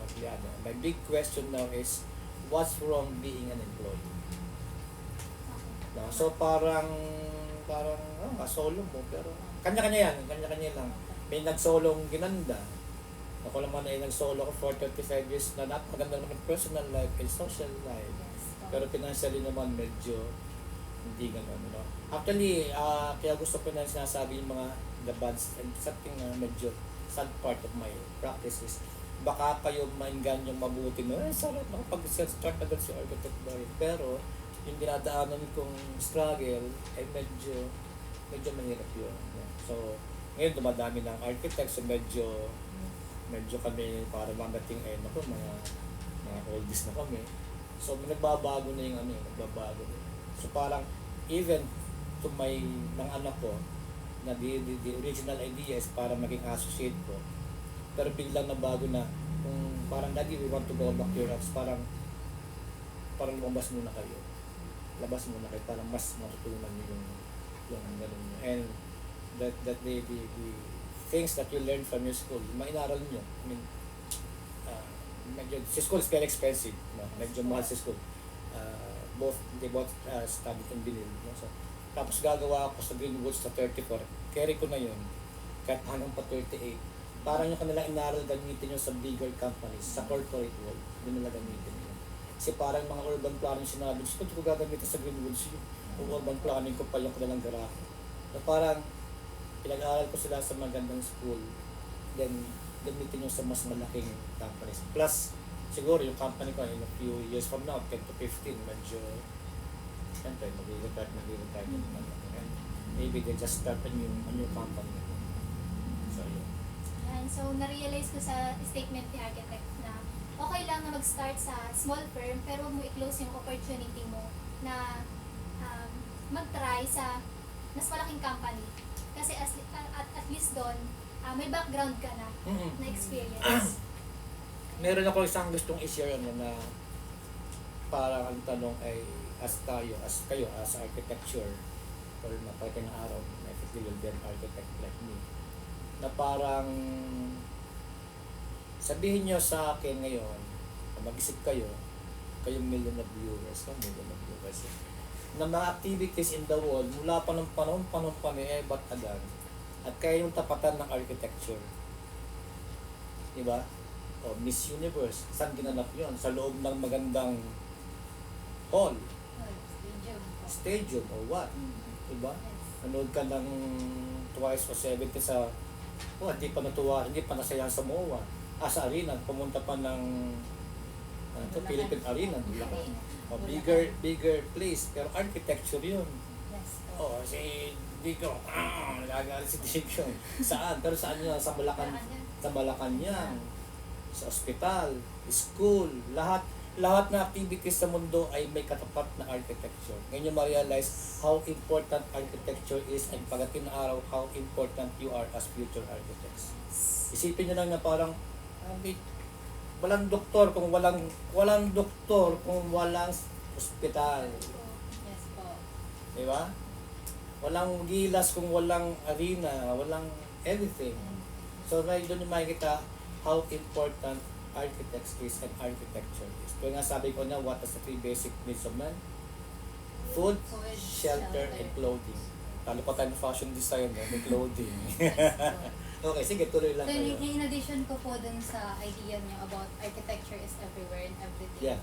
empleyado. My big question now is, what's wrong being an employee? No? So parang solo mo, pero kanya-kanya yan, kanya-kanya lang. May nag-solong ginanda. Ako naman ay nag-solo ko for 35 years na maganda naman yung personal life and social life. Pero financially naman medyo hindi ganun, no? Actually, kaya gusto ko na sinasabi yung mga the bad and something medyo sad part of my practice is baka kayo mainggan yung mabuti no, sarap nakapag-start agad si Architect Boy. Pero yung dinadaanan kong struggle ay medyo mahirap yun. No? So, ngayon dumadami ng architects, so medyo kami para madating mga oldies na kami. So, nagbabago na yung nagbabago. So, parang even to ng anak ko, na the original idea is para maging associate ko. Pero biglang nabago na, kung parang daddy, we want to go back to your house, parang lumabas muna kayo. Labas muna kayo, parang mas matutunan nyo yung ganun nyo. And that the things that you learn from your school, inaral nyo. I mean, medyo, si school is very expensive, no? Medyo mahal si school. They both studied in Binil. No? So, tapos gagawa ako sa Greenwoods sa 34. Carry ko na yun. Kahit hanggang pa 38. Parang yung kanilang inaral gamitin yun sa bigger companies, sa corporate world. Doon nila gamitin yun. Kasi parang mga urban planning sinabi, ito ko gagamitin sa Greenwoods yun. Kung urban planning ko pa yung kanilang garahe. Na parang pinag-aaral ko sila sa magandang school. Then, gamitin yun sa mas malaking companies. Plus, siguro yung company ko in a few years from now, 10 to 15, medyo siyempre, mag-retire naman. And maybe they just start a new company. So, yun. And so, na-realize ko sa statement ni Architect na okay lang na mag-start sa small firm pero huwag mo i-close yung opportunity mo na mag-try sa mas malaking company. Kasi at least doon, may background ka na, na experience. Meron ako isang gustong i-share na parang ang tanong ay as kayo as architecture or napakita ng araw na if you will be an architect like me na parang sabihin nyo sa akin ngayon mag-isip kayong million of viewers na mga activities in the world mula pa ng panahon pa ni Ebat Adan at kaya yung tapatan ng architecture, diba? O Miss Universe, saan ginanap yun? Sa loob ng magandang hall, stadium or what, diba? Nanood ka ng twice o 70 sa hindi pa nasayang sa MOA, sa arena, pumunta pa ng Philippine Arena, o bigger place, pero architecture yun. O si Digo, nagagalit si Digo. Saan? Pero saan yun? Sa Malacanang, sa ospital, school, lahat ng activities sa mundo ay may katapat na architecture. Ngayon yung ma-realize how important architecture is and pagdating na araw, how important you are as future architects. Isipin nyo lang na parang walang doktor kung walang ospital. Yes po. Di ba? Walang gilas kung walang arena, walang everything. So, right doon yung makikita how important architects is and architecture is. Kaya nga sabi ko na, what is the three basic needs of man? Food, Food, shelter, and clothing. Talo pa tayo ng fashion design, may clothing. Yes po. Okay, sige, tuloy lang So, kayo. in addition ko po dun sa idea niyo about architecture is everywhere and everything. Yeah.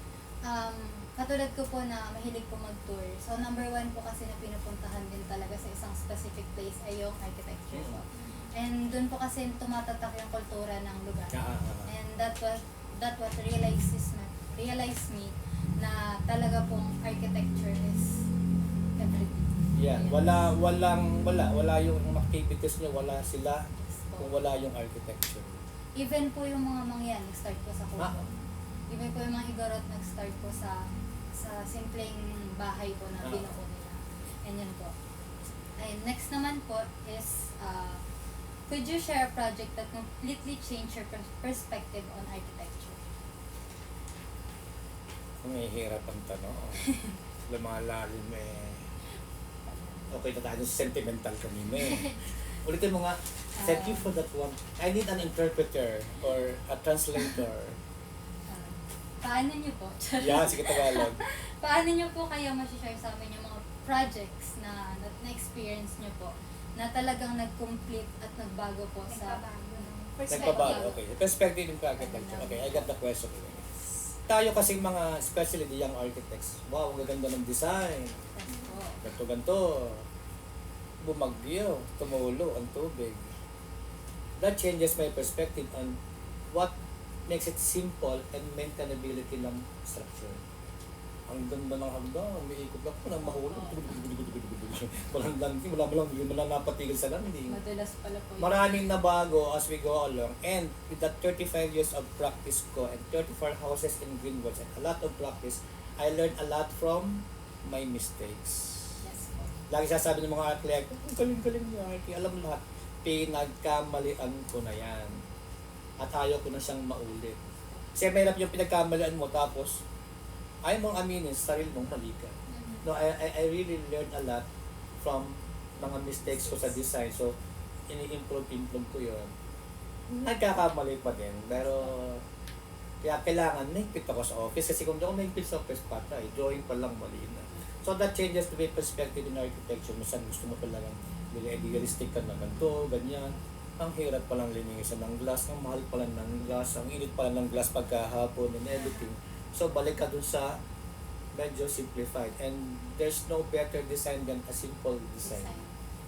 Katulad ko po na mahilig po mag-tour. So, number one po kasi na pinupuntahan din talaga sa isang specific place ay yung architecture po. And dun po kasi tumatatak yung kultura ng lugar. And that what realized me na talaga pong architecture is everything. Yeah, wala yung activities niya, wala sila Yes po. kung wala yung architecture. Even po yung mga mangyan, nag-start po sa Kubo. Ah. Even po yung mga Igorot, nag-start po sa simpleng bahay po na Ah. binuo nila. And yun po. And next naman po is, could you share a project that completely changed your perspective on architecture? Mahihirap ang tanong. Lumalalim eh. Okay na tayo, sentimental kami eh. Ulitin mo nga, thank you for that one. I need an interpreter or a translator. Paano nyo po? Yeah, sige Tagalog. Paano nyo po kaya masishare sa amin yung mga projects na na-experience nyo po na talagang nag-complete at nagbago po sa Nagbabago ng Nagpabago, perspective. okay. Perspective in architecture. Okay, I got the question. Tayo kasing mga, especially the young architects, wow, ang gaganda ng design. Yes po. Ganto-ganto. Bumagyo, tumulo ang tubig. That changes my perspective on what makes it simple and maintainability ng structure. Ang ganda ng hagdan, umiikot ako nang mahulog. Walang landing, wala napatigil sa landing. Madulas pala po yun. Maraming nabago as we go along, and with that 35 years of practice ko and 34 houses in Greenwoods and a lot of practice, I learned a lot from my mistakes. Yes po. Lagi sasabi ng mga architect, ang galing-galing niya, architect. Alam mo lahat, pinagkamalian ko na yan. At ayaw ko na siyang maulit. Kasi mahirap yung pinagkamalian mo, tapos ayaw mong aminin sa sarili mong mali ka. No, I really learned a lot from mga mistakes ko sa design. So, ini-improve ko yun. Nagkakamali pa din, pero kaya kailangan naigpit ako sa office. Kasi kung di ako naigpit sa office, patay. Drawing pa lang mali na. So, that changes the perspective in architecture. Minsan gusto mo talagang idealistic ka na ganito, ganyan. Ang hirap palang linisan ng glass, ang mahal pala ng glass, ang init pala ng glass pagkahapon and everything. So, balik ka dun sa medyo simplified. And there's no better design than a simple design.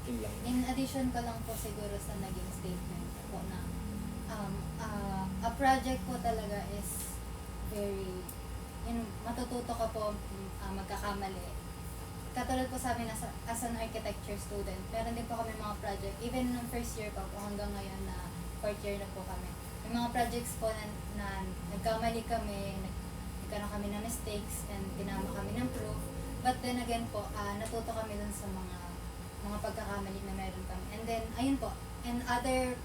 Yun lang. In addition ko lang po siguro sa naging statement po na a project po talaga is very, matututo ka po magkakamali. Katulad po sa amin as an architecture student, meron din po kami mga project, even nung first year pa po hanggang ngayon na fourth year na po kami. May mga projects po na nagkamali kami, nagkaroon kami ng mistakes and ginama kami ng proof. But then again po, natuto kami dun sa mga pagkakamali na meron kami. And then, ayun po, and other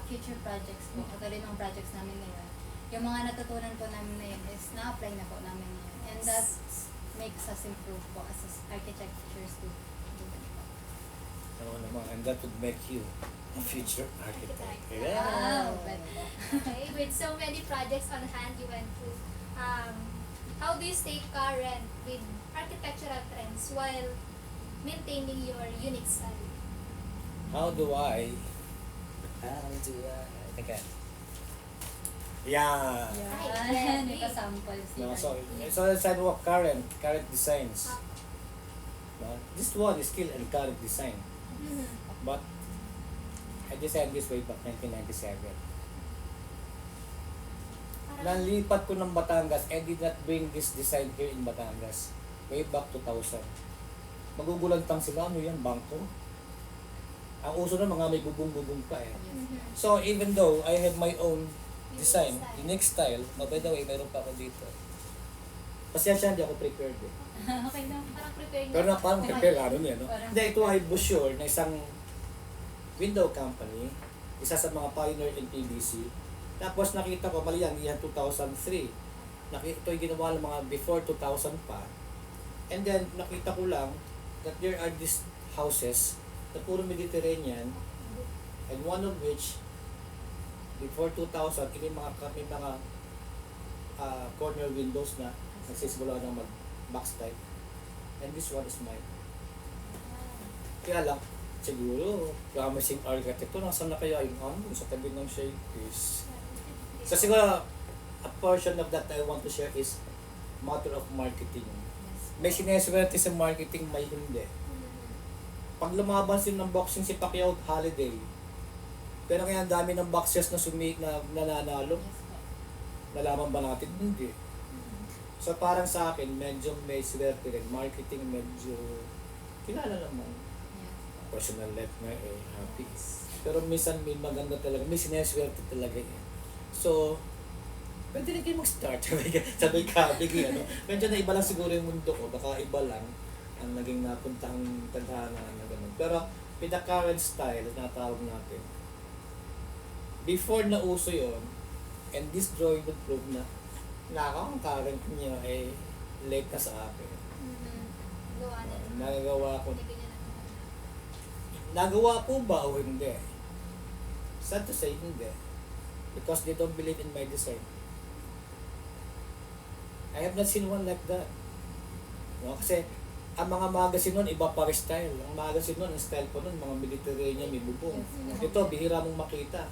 future projects po, katulad ng projects namin ngayon, yung mga natutunan po namin na yun is na-apply na po namin ngayon. And that makes us improve po as architecture student. Oo naman, and that would make you a future architect. Architect. Yeah. Wow, pwede po. Okay, with so many projects on hand you went through, how do you stay current with architectural trends while maintaining your unique style? How do I? Teka. Yeah. Yan, may pa-sample si No, so Archie. let's say current designs. No? This one is still a current design, but I designed this way back 1997. Nalipat ko ng Batangas. I did not bring this design here in Batangas. Way back 2000. Magugulantang sila, ano yan, bangko? Ang uso na mga may bubong-bubong pa eh. So even though I have my own design, unique style, oh, by the way, meron pa ako dito. Pasensya, hindi ako prepared eh. Okay lang. Parang preparing Pero na parang prepare, ano niya, no? Parang- Hindi, ito ay brochure na isang window company, isa sa mga pioneer in PVC. Tapos nakita ko, mali yan, yan 2003. Ito yung ginawa ng mga before 2000 pa. And then, nakita ko lang that there are these houses na puro Mediterranean, and one of which, before 2000, may mga corner windows na nagsisimula ng mag-box type. And this one is mine. Kaya lang, siguro, promising architect to, nasaan na kaya yung ano, sa tabi ng showcase. So siguro, a portion of that I want to share is matter of marketing. May sineswerte sa marketing, may hindi. Pag lumaban sila ng boxing si Pacquiao Holiday, pero kaya ang dami ng boxers na nananalo, nalaman ba natin? Hindi. So parang sa akin, medyo may swerte rin. Marketing medyo kilala naman. Personal life na happy. Pero minsan may maganda talaga, may sineswerte talaga eh. So, pwede rin kayo mag-start. Sabay ka, bigyan. Medyo na iba lang siguro yung mundo ko. Baka iba lang ang naging napuntang tadhana na gano'n. Pero, with the current style na tawag natin, before na uso yun, and this drawing would prove na ang current niya ay late na sa akin. Gawa na. Nagagawa ko. Hindi ganyan ang mga. Nagawa ko ba o hindi? Sad to say, hindi. Because they don't believe in my design. I have not seen one like that. No? Kasi ang mga magazine nun, iba pa style. Ang magazine nun, ang style po nun, mga Mediterranean, may bubong. Ito, bihira mong makita.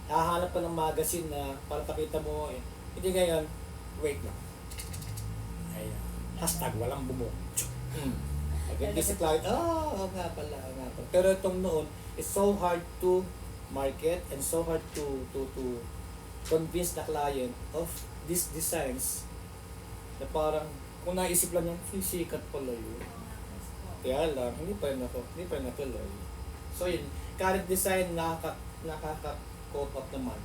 Hahanap pa ng magazine na para pakita mo eh. Hindi ngayon, wait lang. Ayan. Hashtag walang bubong. Hindi si client, oo nga pala. Pero itong noon, it's so hard to market and so hard to convince the client of these designs na parang kung naisip lang yung sikat pala yun. Kaya lang, hindi pa natuloy. So yun, current design nakaka-cope up naman.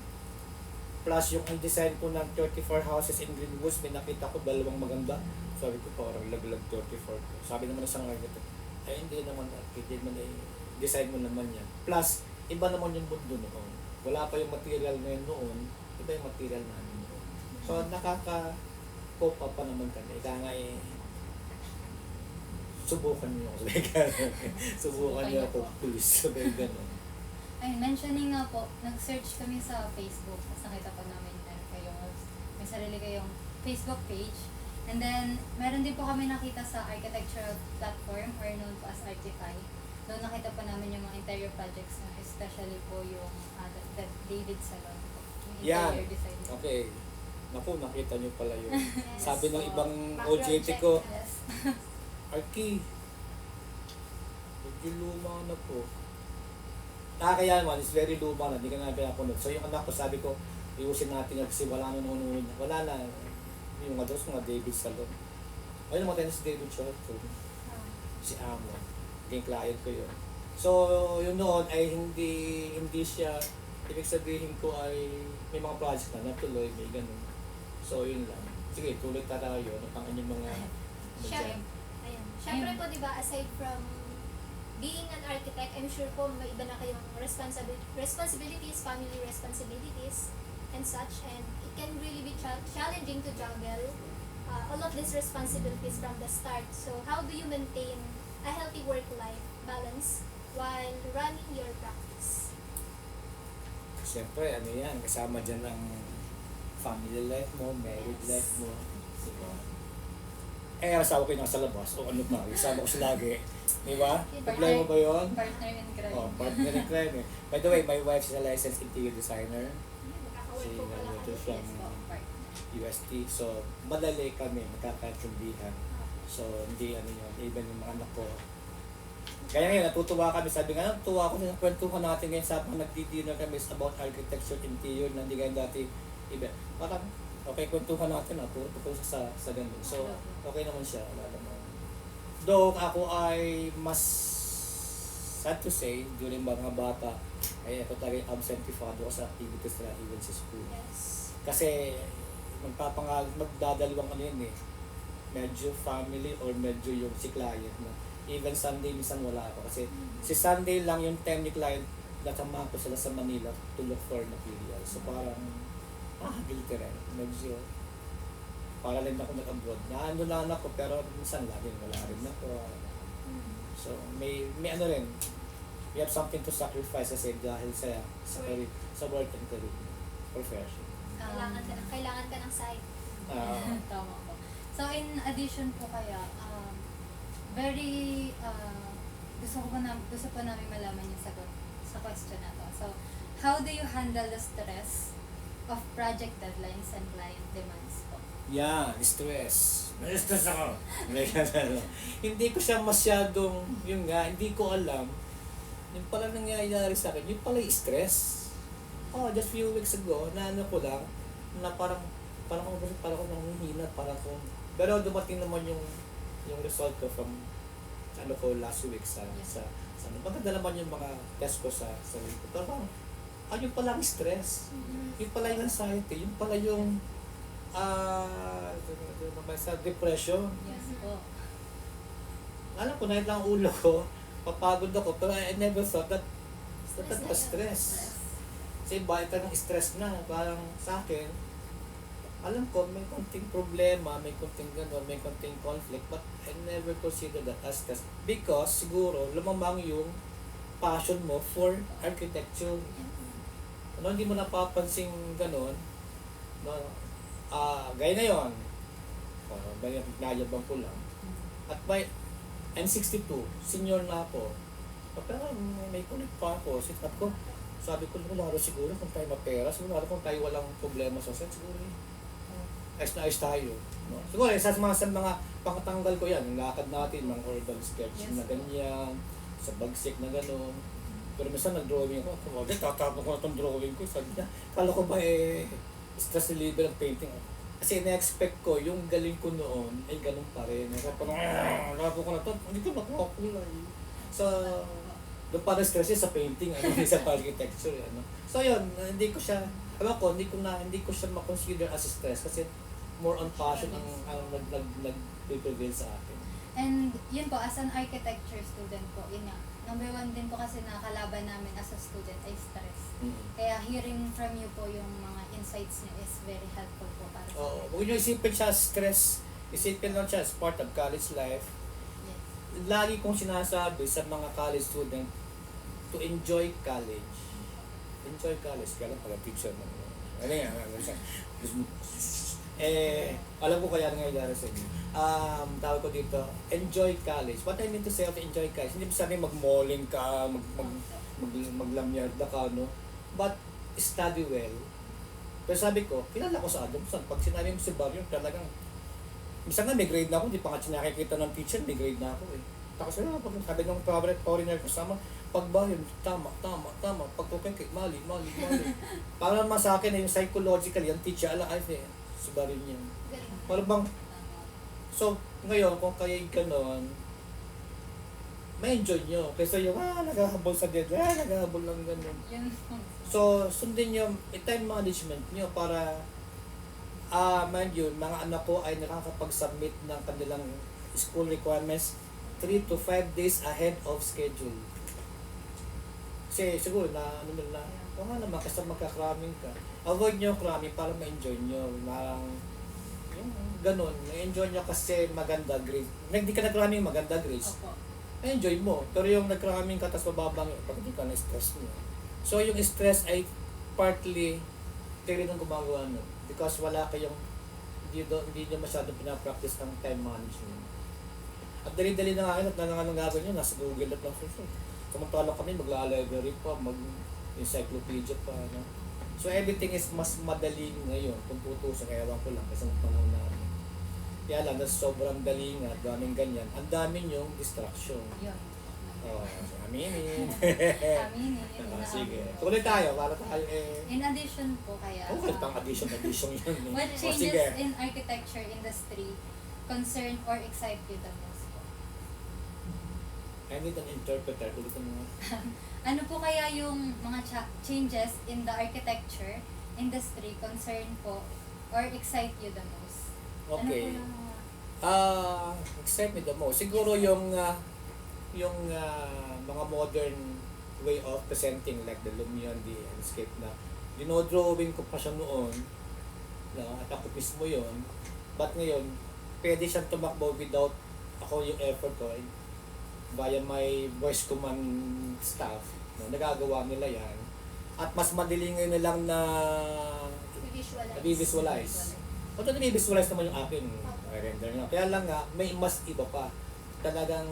Plus yung design ko ng 34 houses in Greenwoods, may nakita ko dalawang maganda. Sabi ko parang laglag 34 ko. Sabi naman isang architect, ay hindi naman architect, design mo naman yan. Plus, iba naman yung mundo noon. Wala pa yung material ngayon noon, iba yung material namin noon. So nakaka-cope up pa naman kami. Kaya nga subukan niyo ako. Subukan niyo ako, please. Sabi gano'n. Ay, mentioning nga po, nag-search kami sa Facebook, tapos nakita po namin may sarili kayong Facebook page. And then, meron din po kami nakita sa architectural platform or known po as Artify. Doon nakita po namin yung mga interior projects, especially po yung the David Salon. Yung interior design. Okay. Naku, nakita niyo pala yun. Yes. Sabi ng So, ibang background OJT check. ko, Yes. Arky, medyo luma na po. Nakakaya naman, it's very luma na, hindi ka na pinapunod. So yung anak ko, sabi ko, iusin natin yan kasi wala na nununod niya. Wala na, yung mga David Salon. Ayun naman tayo si David Charlton, si Amo, naging client ko yun. So yun noon ay hindi siya, ibig sabihin ko ay may mga project na natuloy, may ganun. So yun lang. Sige, tuloy tayo, napangan yung mga Siyempre, ayan. Siyempre po, di ba, aside from being an architect, I'm sure po may iba na kayong responsibilities, family responsibilities, and such, and it can really be challenging to juggle all of these responsibilities from the start. So, how do you maintain a healthy work-life balance while running your practice? Siyempre, ano yan, kasama dyan ang family life mo, married Yes. life mo. Diba? Asawa ko yung nasa labas, o ano pa, kasama ko siya lagi. Di ba? Problema ba yun? Partner in crime. Oh, partner in crime eh. By the way, my wife is a licensed interior designer. Nakaka-work Si po pala Naluto kayo. from Yes po, partner. UST. So, madali kami, magkakaintindihan. So, hindi ano yun, even yung mga anak ko. Kaya ngayon, natutuwa kami. Sabi nga, natutuwa ko na kwentuhan natin ngayon sa pag nagdi-dinner kami about architecture, interior, na hindi ganyan dati iba. Parang, okay, kwentuhan natin puro sa ganun. So, okay naman siya. Wala naman. Though ako ay mas sad to say, during mga bata, ay ako talaga absentee father ko sa activities na even sa school. Yes. Kasi magdadalawang ano yun eh. Medyo family or medyo yung si client na. Even Sunday, minsan wala ako. Kasi si Sunday lang yung time ni client, nasamahan ko sila sa Manila to look for material. So parang, guilty rin. Medyo, paralel ako nag-abroad. Naano lang ako pero minsan laging wala rin ako. So may ano rin, we have something to sacrifice kasi dahil sa career, sa work and career, profession. Kailangan ka ng side. Tama po. So in addition po kaya, very gusto po namin malaman yung sagot sa question na to. So, how do you handle the stress of project deadlines and client demands po? Yeah, stress. Na-stress ako. Hindi ko siya masyadong, yun nga, hindi ko alam. Yung pala nangyayari sa akin, yung pala yung stress. Just few weeks ago, na ano ko lang, na parang ko nanghihina, pero dumating naman yung result ko from last week sa maganda naman yung mga test ko sa sarili ko. Pero parang, yung pala ang stress, yung pala yung anxiety, yung pala yung sa depression. Yes po. Alam ko, nahit lang ang ulo ko, papagod ako, pero I never thought that was stress. Kasi iba ito ng stress na, parang sa akin, alam ko, may konting problema, may konting gano'n, may konting conflict, but I never consider that as stress. Because, siguro, lumamang yung passion mo for architecture. Hindi mo napapansing gano'n, no? Gaya ngayon, nayabang ko lang. At by, I'm 62, senior na ako. Pero may kulit pa ako. Sabi ko, lalo siguro kung tayo mapera, siguro kung tayo walang problema sa set, siguro ayos na ayos tayo. No? Siguro, sa mga pangtanggal ko yan, yung lakad natin, mga urban sketch na ganyan, sa bagsik na gano'n. Pero minsan nag-drawing ako, tatapon ko na itong drawing ko. Sabi niya, kala ko ba stress reliever ang painting. Kasi na-expect ko, yung galing ko noon, ay ganun pa rin. Parang, lapo ko na ito, hindi ko makuha kulay. So, doon parang stress sa painting, sa architecture. So yun, hindi ko siya ma-consider as stress kasi more on passion ang nag-prevail sa akin. And yun po, as an architecture student po, yun nga, number one din po kasi nakalaban namin as a student ay stress. Kaya hearing from you po yung mga insights niyo is very helpful po para sa akin. Huwag nyo isipin siya stress, isipin lang siya as part of college life. Yes. Lagi kong sinasabi sa mga college student to enjoy college. Enjoy college, kaya lang pala teacher mo. Alam ko kaya nangyayari sa inyo. Tawag ko dito, enjoy college. What I mean to say of enjoy college, hindi sabihin mag-malling ka, maglamyarda ka, no? But study well. Pero sabi ko, kilala ko sa Adamson. Pag sinabi mo si Barrio, talagang, minsan nga may grade na ako, hindi pa nga sinakikita ng teacher, may grade na ako eh. Tapos sabi ng favorite foreigner kasama, pagbayon, tama. Pagpupengke, mali. Para naman sa akin, yung psychologically, yung teacher, si Barrio niya. Parang bang, so, ngayon, kung kayo gano'n, may enjoy nyo. Kaysa yung, naghahabol sa deadline, naghahabol lang gano'n. So, sundin nyo, time management nyo para, mind you, mga anak ko ay nakakapag-submit ng kanilang school requirements 3 to 5 days ahead of schedule. Kasi siguro naman kasi magka-cramming ka. Avoid nyo cramming para ma-enjoy nyo. Yung ganun, na-enjoy nyo kasi maganda grade. Hindi ka nag-cramming, maganda grades. Na-enjoy mo. Pero yung nag-cramming ka tapos mababang, pag hindi ka na-stress mo. So yung stress ay partly kayo rin ang gumagawa nun. Because wala kayong, hindi nyo masyadong pinapractice ng time management. At dali-dali na nga at nangangang gagawin nyo, nasa Google at lang susunod. Samantala kami, magla-library pa, mag-encyclopedia pa. No? So everything is mas madali ngayon kung tutusin, kaya ewan ko lang kasi panahon namin. Kaya lang, sobrang dali nga, daming ganyan. Ang dami yung distraction. Yun. Aminin. Aminin. Sige. Tuloy tayo, para tayo In addition po kaya, pang addition yun. what O, changes sige. in architecture industry concern or excite you the most po? I need an interpreter. Ulitin mo. Ano po kaya yung mga changes in the architecture industry concern po or excite you the most? Okay. Ano po yung Excite me the most. Siguro yung mga modern way of presenting like the Lumion, the landscape na dinodrawing ko pa siya noon, no? At ako mismo yun, But ngayon, pwede siyang tumakbo without ako yung effort ko. Via my voice command staff, no, nagagawa nila yan. At mas madali ngayon nilang na visualize. Although nabivisualize naman yung akin render nga. Kaya lang nga, may mas iba pa. Talagang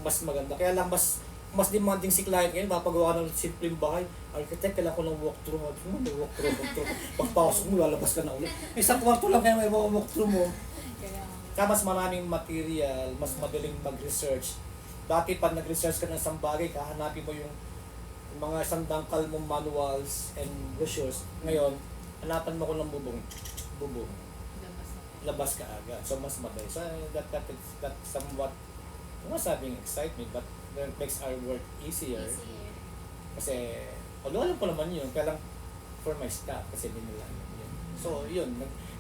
mas maganda. Kaya lang mas demanding si client ngayon, mapagawa ng simpleng bahay. Architect, kailangan ko ng walkthrough. Walkthrough. Pagpasok mo, lalabas ka na ulit. Isang kwarto lang kaya may walkthrough mo. Kaya mas maraming material, mas madaling mag-research. Dati pag nag-research ka ng isang bagay, hahanapin mo yung mga isang dangkal mong manuals and brochures. Ngayon, hanapan mo ko ng bubong. Labas ka agad. So mas madali. So that somewhat, I'm not sabing excite me, but that makes our work easier. Kasi, although alam ko naman yun, kaya lang for my staff, kasi hindi nila yun. So yun,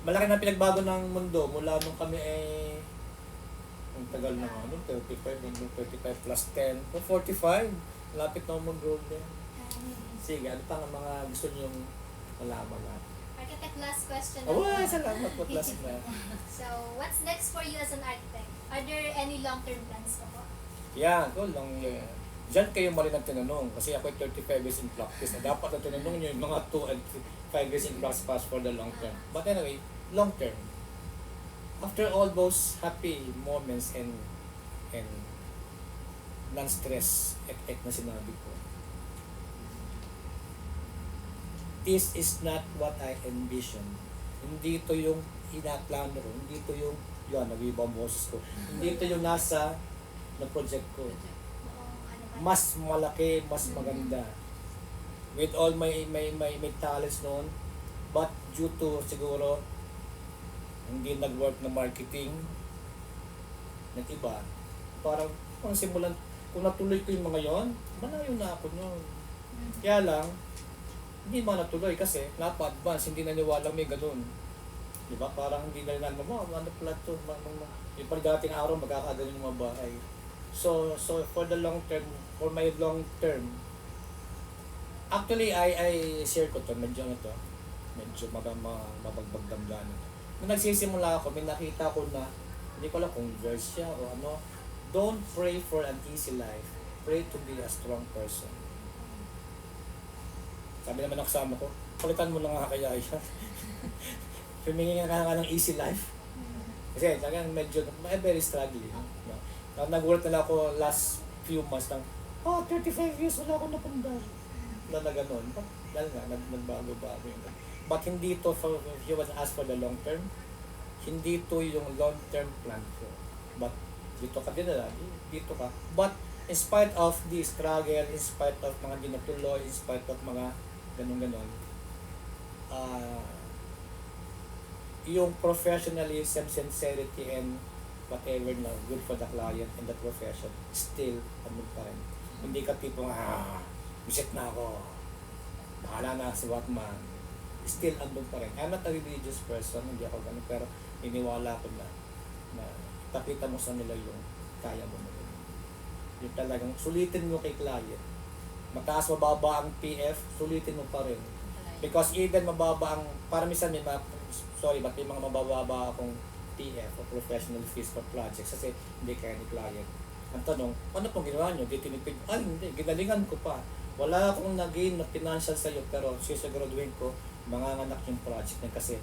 malaki na pinagbago ng mundo mula nung kami ang tagal na ano, 35 plus 10, 45, lapit na mag-grow din. Sige, ano pa nga mga gusto niyong malaman natin? Architect, last question. Salamat po, plus na. So, what's next for you as an architect? Are there any long-term plans pa po? Yan, ko lang yan. Diyan kayo mali ng tinanong kasi ako ay 35 years in practice. Dapat na tinanong nyo yung mga 2 and 5 years in practice for the long term. But anyway, long term. After all those happy moments and non-stress na sinabi ko, this is not what I envision. Hindi ito yung inaplano ko. Hindi ito yung, yun, nag-iba ang boses ko. Hindi ito yung nasa na project ko. Mas malaki, mas maganda. With all my talents noon, but due to siguro hindi nag-work na marketing ng iba, parang simulan, kung natuloy ko yung mga yon, malayo na ako noon. Kaya lang, hindi man natuloy kasi napa-advance, hindi naniwala may ganun. Diba? Parang hindi na ano pala ito, yung pagdating araw magkakagaling yung mga bahay. So for the long term, for my long term, actually I share ko to, medyo mabagbag damdamin. Nung nagsisimula ako, may nakita ko na, hindi ko alam kung verse siya o ano, don't pray for an easy life, pray to be a strong person. Sabi naman ng kasama ko, palitan mo na nga kaya yan. Humingi nga ng easy life. Kasi talagang medyo, very struggling. No? Nagulat na ako last few months ng, 35 years wala akong napundar. Wala na ganun. Dahil nga, nagbago-bago yun. But hindi ito, if you want to ask for the long term, hindi ito yung long term plan ko. But dito ka din na, dito ka. But in spite of the struggle, in spite of mga dinatuloy, in spite of mga ganun-ganon, yung professionalism, sincerity, and whatever na good for the client and the profession, still, ano pa rin. Hindi ka tipong, visit na ako, bahala na si Watman. Still, andun pa rin. I'm not a religious person, hindi ako ganun, pero iniwala ko na tapita mo sa nila yung kaya mo nila. Yung talagang sulitin mo kay client. Mataas mababa ang PF, sulitin mo pa rin. Because even mababa ang, para minsan may mga mababa akong PF o professional fees for projects kasi hindi kaya ni client. Ang tanong, ano pong ginawa nyo? Di tinipid? Hindi. Ginalingan ko pa. Wala akong nag-gain na financial sa'yo pero sisiguraduhin ko manganganak yung project na kasi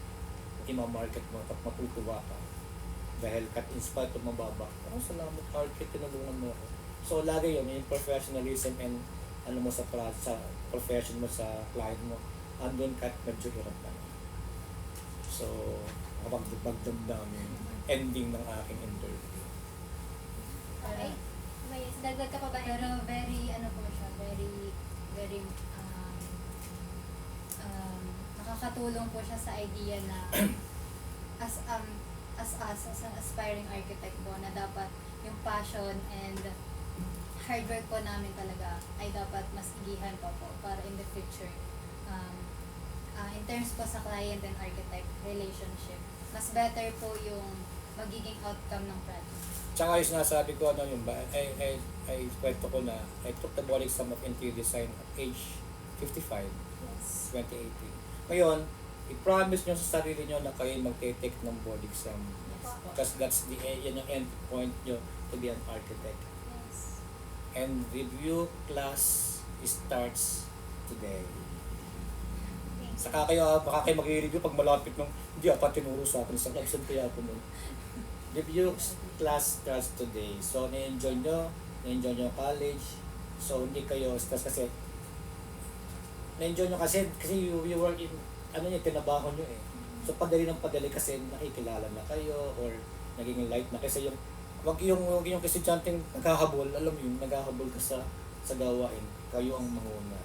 ima-market mo at matutuwa ka. Dahil kat in spite of mababa. Salamat Archie, tinulungan mo ako. So lagi yun, yung professionalism and ano mo sa profession mo sa client mo, andun kahit medyo hirap na. So, magdamdam yung ending ng aking interview. Okay. May dagdag ka pa ba? Pero very, po siya, very, nakakatulong po siya sa idea na as us, as an aspiring architect po, na dapat yung passion and hard work po namin talaga ay dapat mas igihan pa po para in the future. In terms po sa client and architect relationship, mas better po yung magiging outcome ng project. Tsaka yung sinasabi ko, ano yun ba, I kwento ko na, I took the board exam of interior design at age 55, Yes. 2018. Ngayon, i-promise nyo sa sarili nyo na kayo magte-take ng board exam. Yes po. Because that's the yan yung end point nyo to be an architect. Yes. And review class starts today. Thank you. Saka baka kayo mag-review pag malapit nung hindi pa tinuro sa akin. Sa absent kaya ako nun. Review class starts today. So, na-enjoy nyo yung college. So, hindi kayo stress kasi na-enjoy nyo kasi you work in, tinabaho nyo eh. So, padali ng padali kasi nakikilala na kayo or naging light na kasi wag yung estudyanteng naghahabol, alam mo yun, naghahabol ka sa gawain. Kayo ang manguna.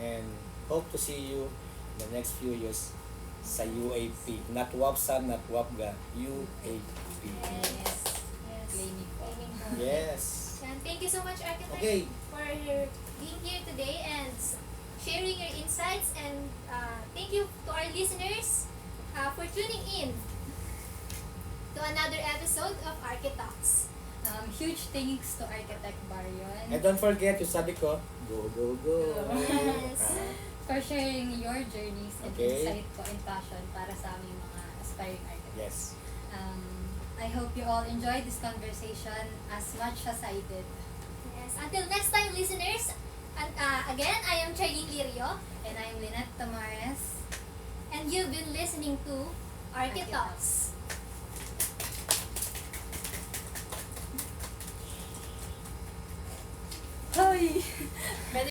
And hope to see you in the next few years sa UAP. Not WAPSA, not WAPGA, UAP. Yes. Yes. Claiming po. Claiming po. Yes. And thank you so much, Architect, Okay. for being here today and sharing your insights. And thank you to our listeners for tuning in to another episode of Architalks. Huge thanks to Architect Marion And don't forget, yung sabi ko, go, go, go. Yes. for sharing your journeys and Okay. insight po and passion para sa aming mga aspiring architects. Yes. I hope you all enjoyed this conversation as much as I did. Yes. Until next time, listeners. And again, I am Charlene Lirio, And I'm Lynette Tamares. and you've been listening to Architalks. Hoy!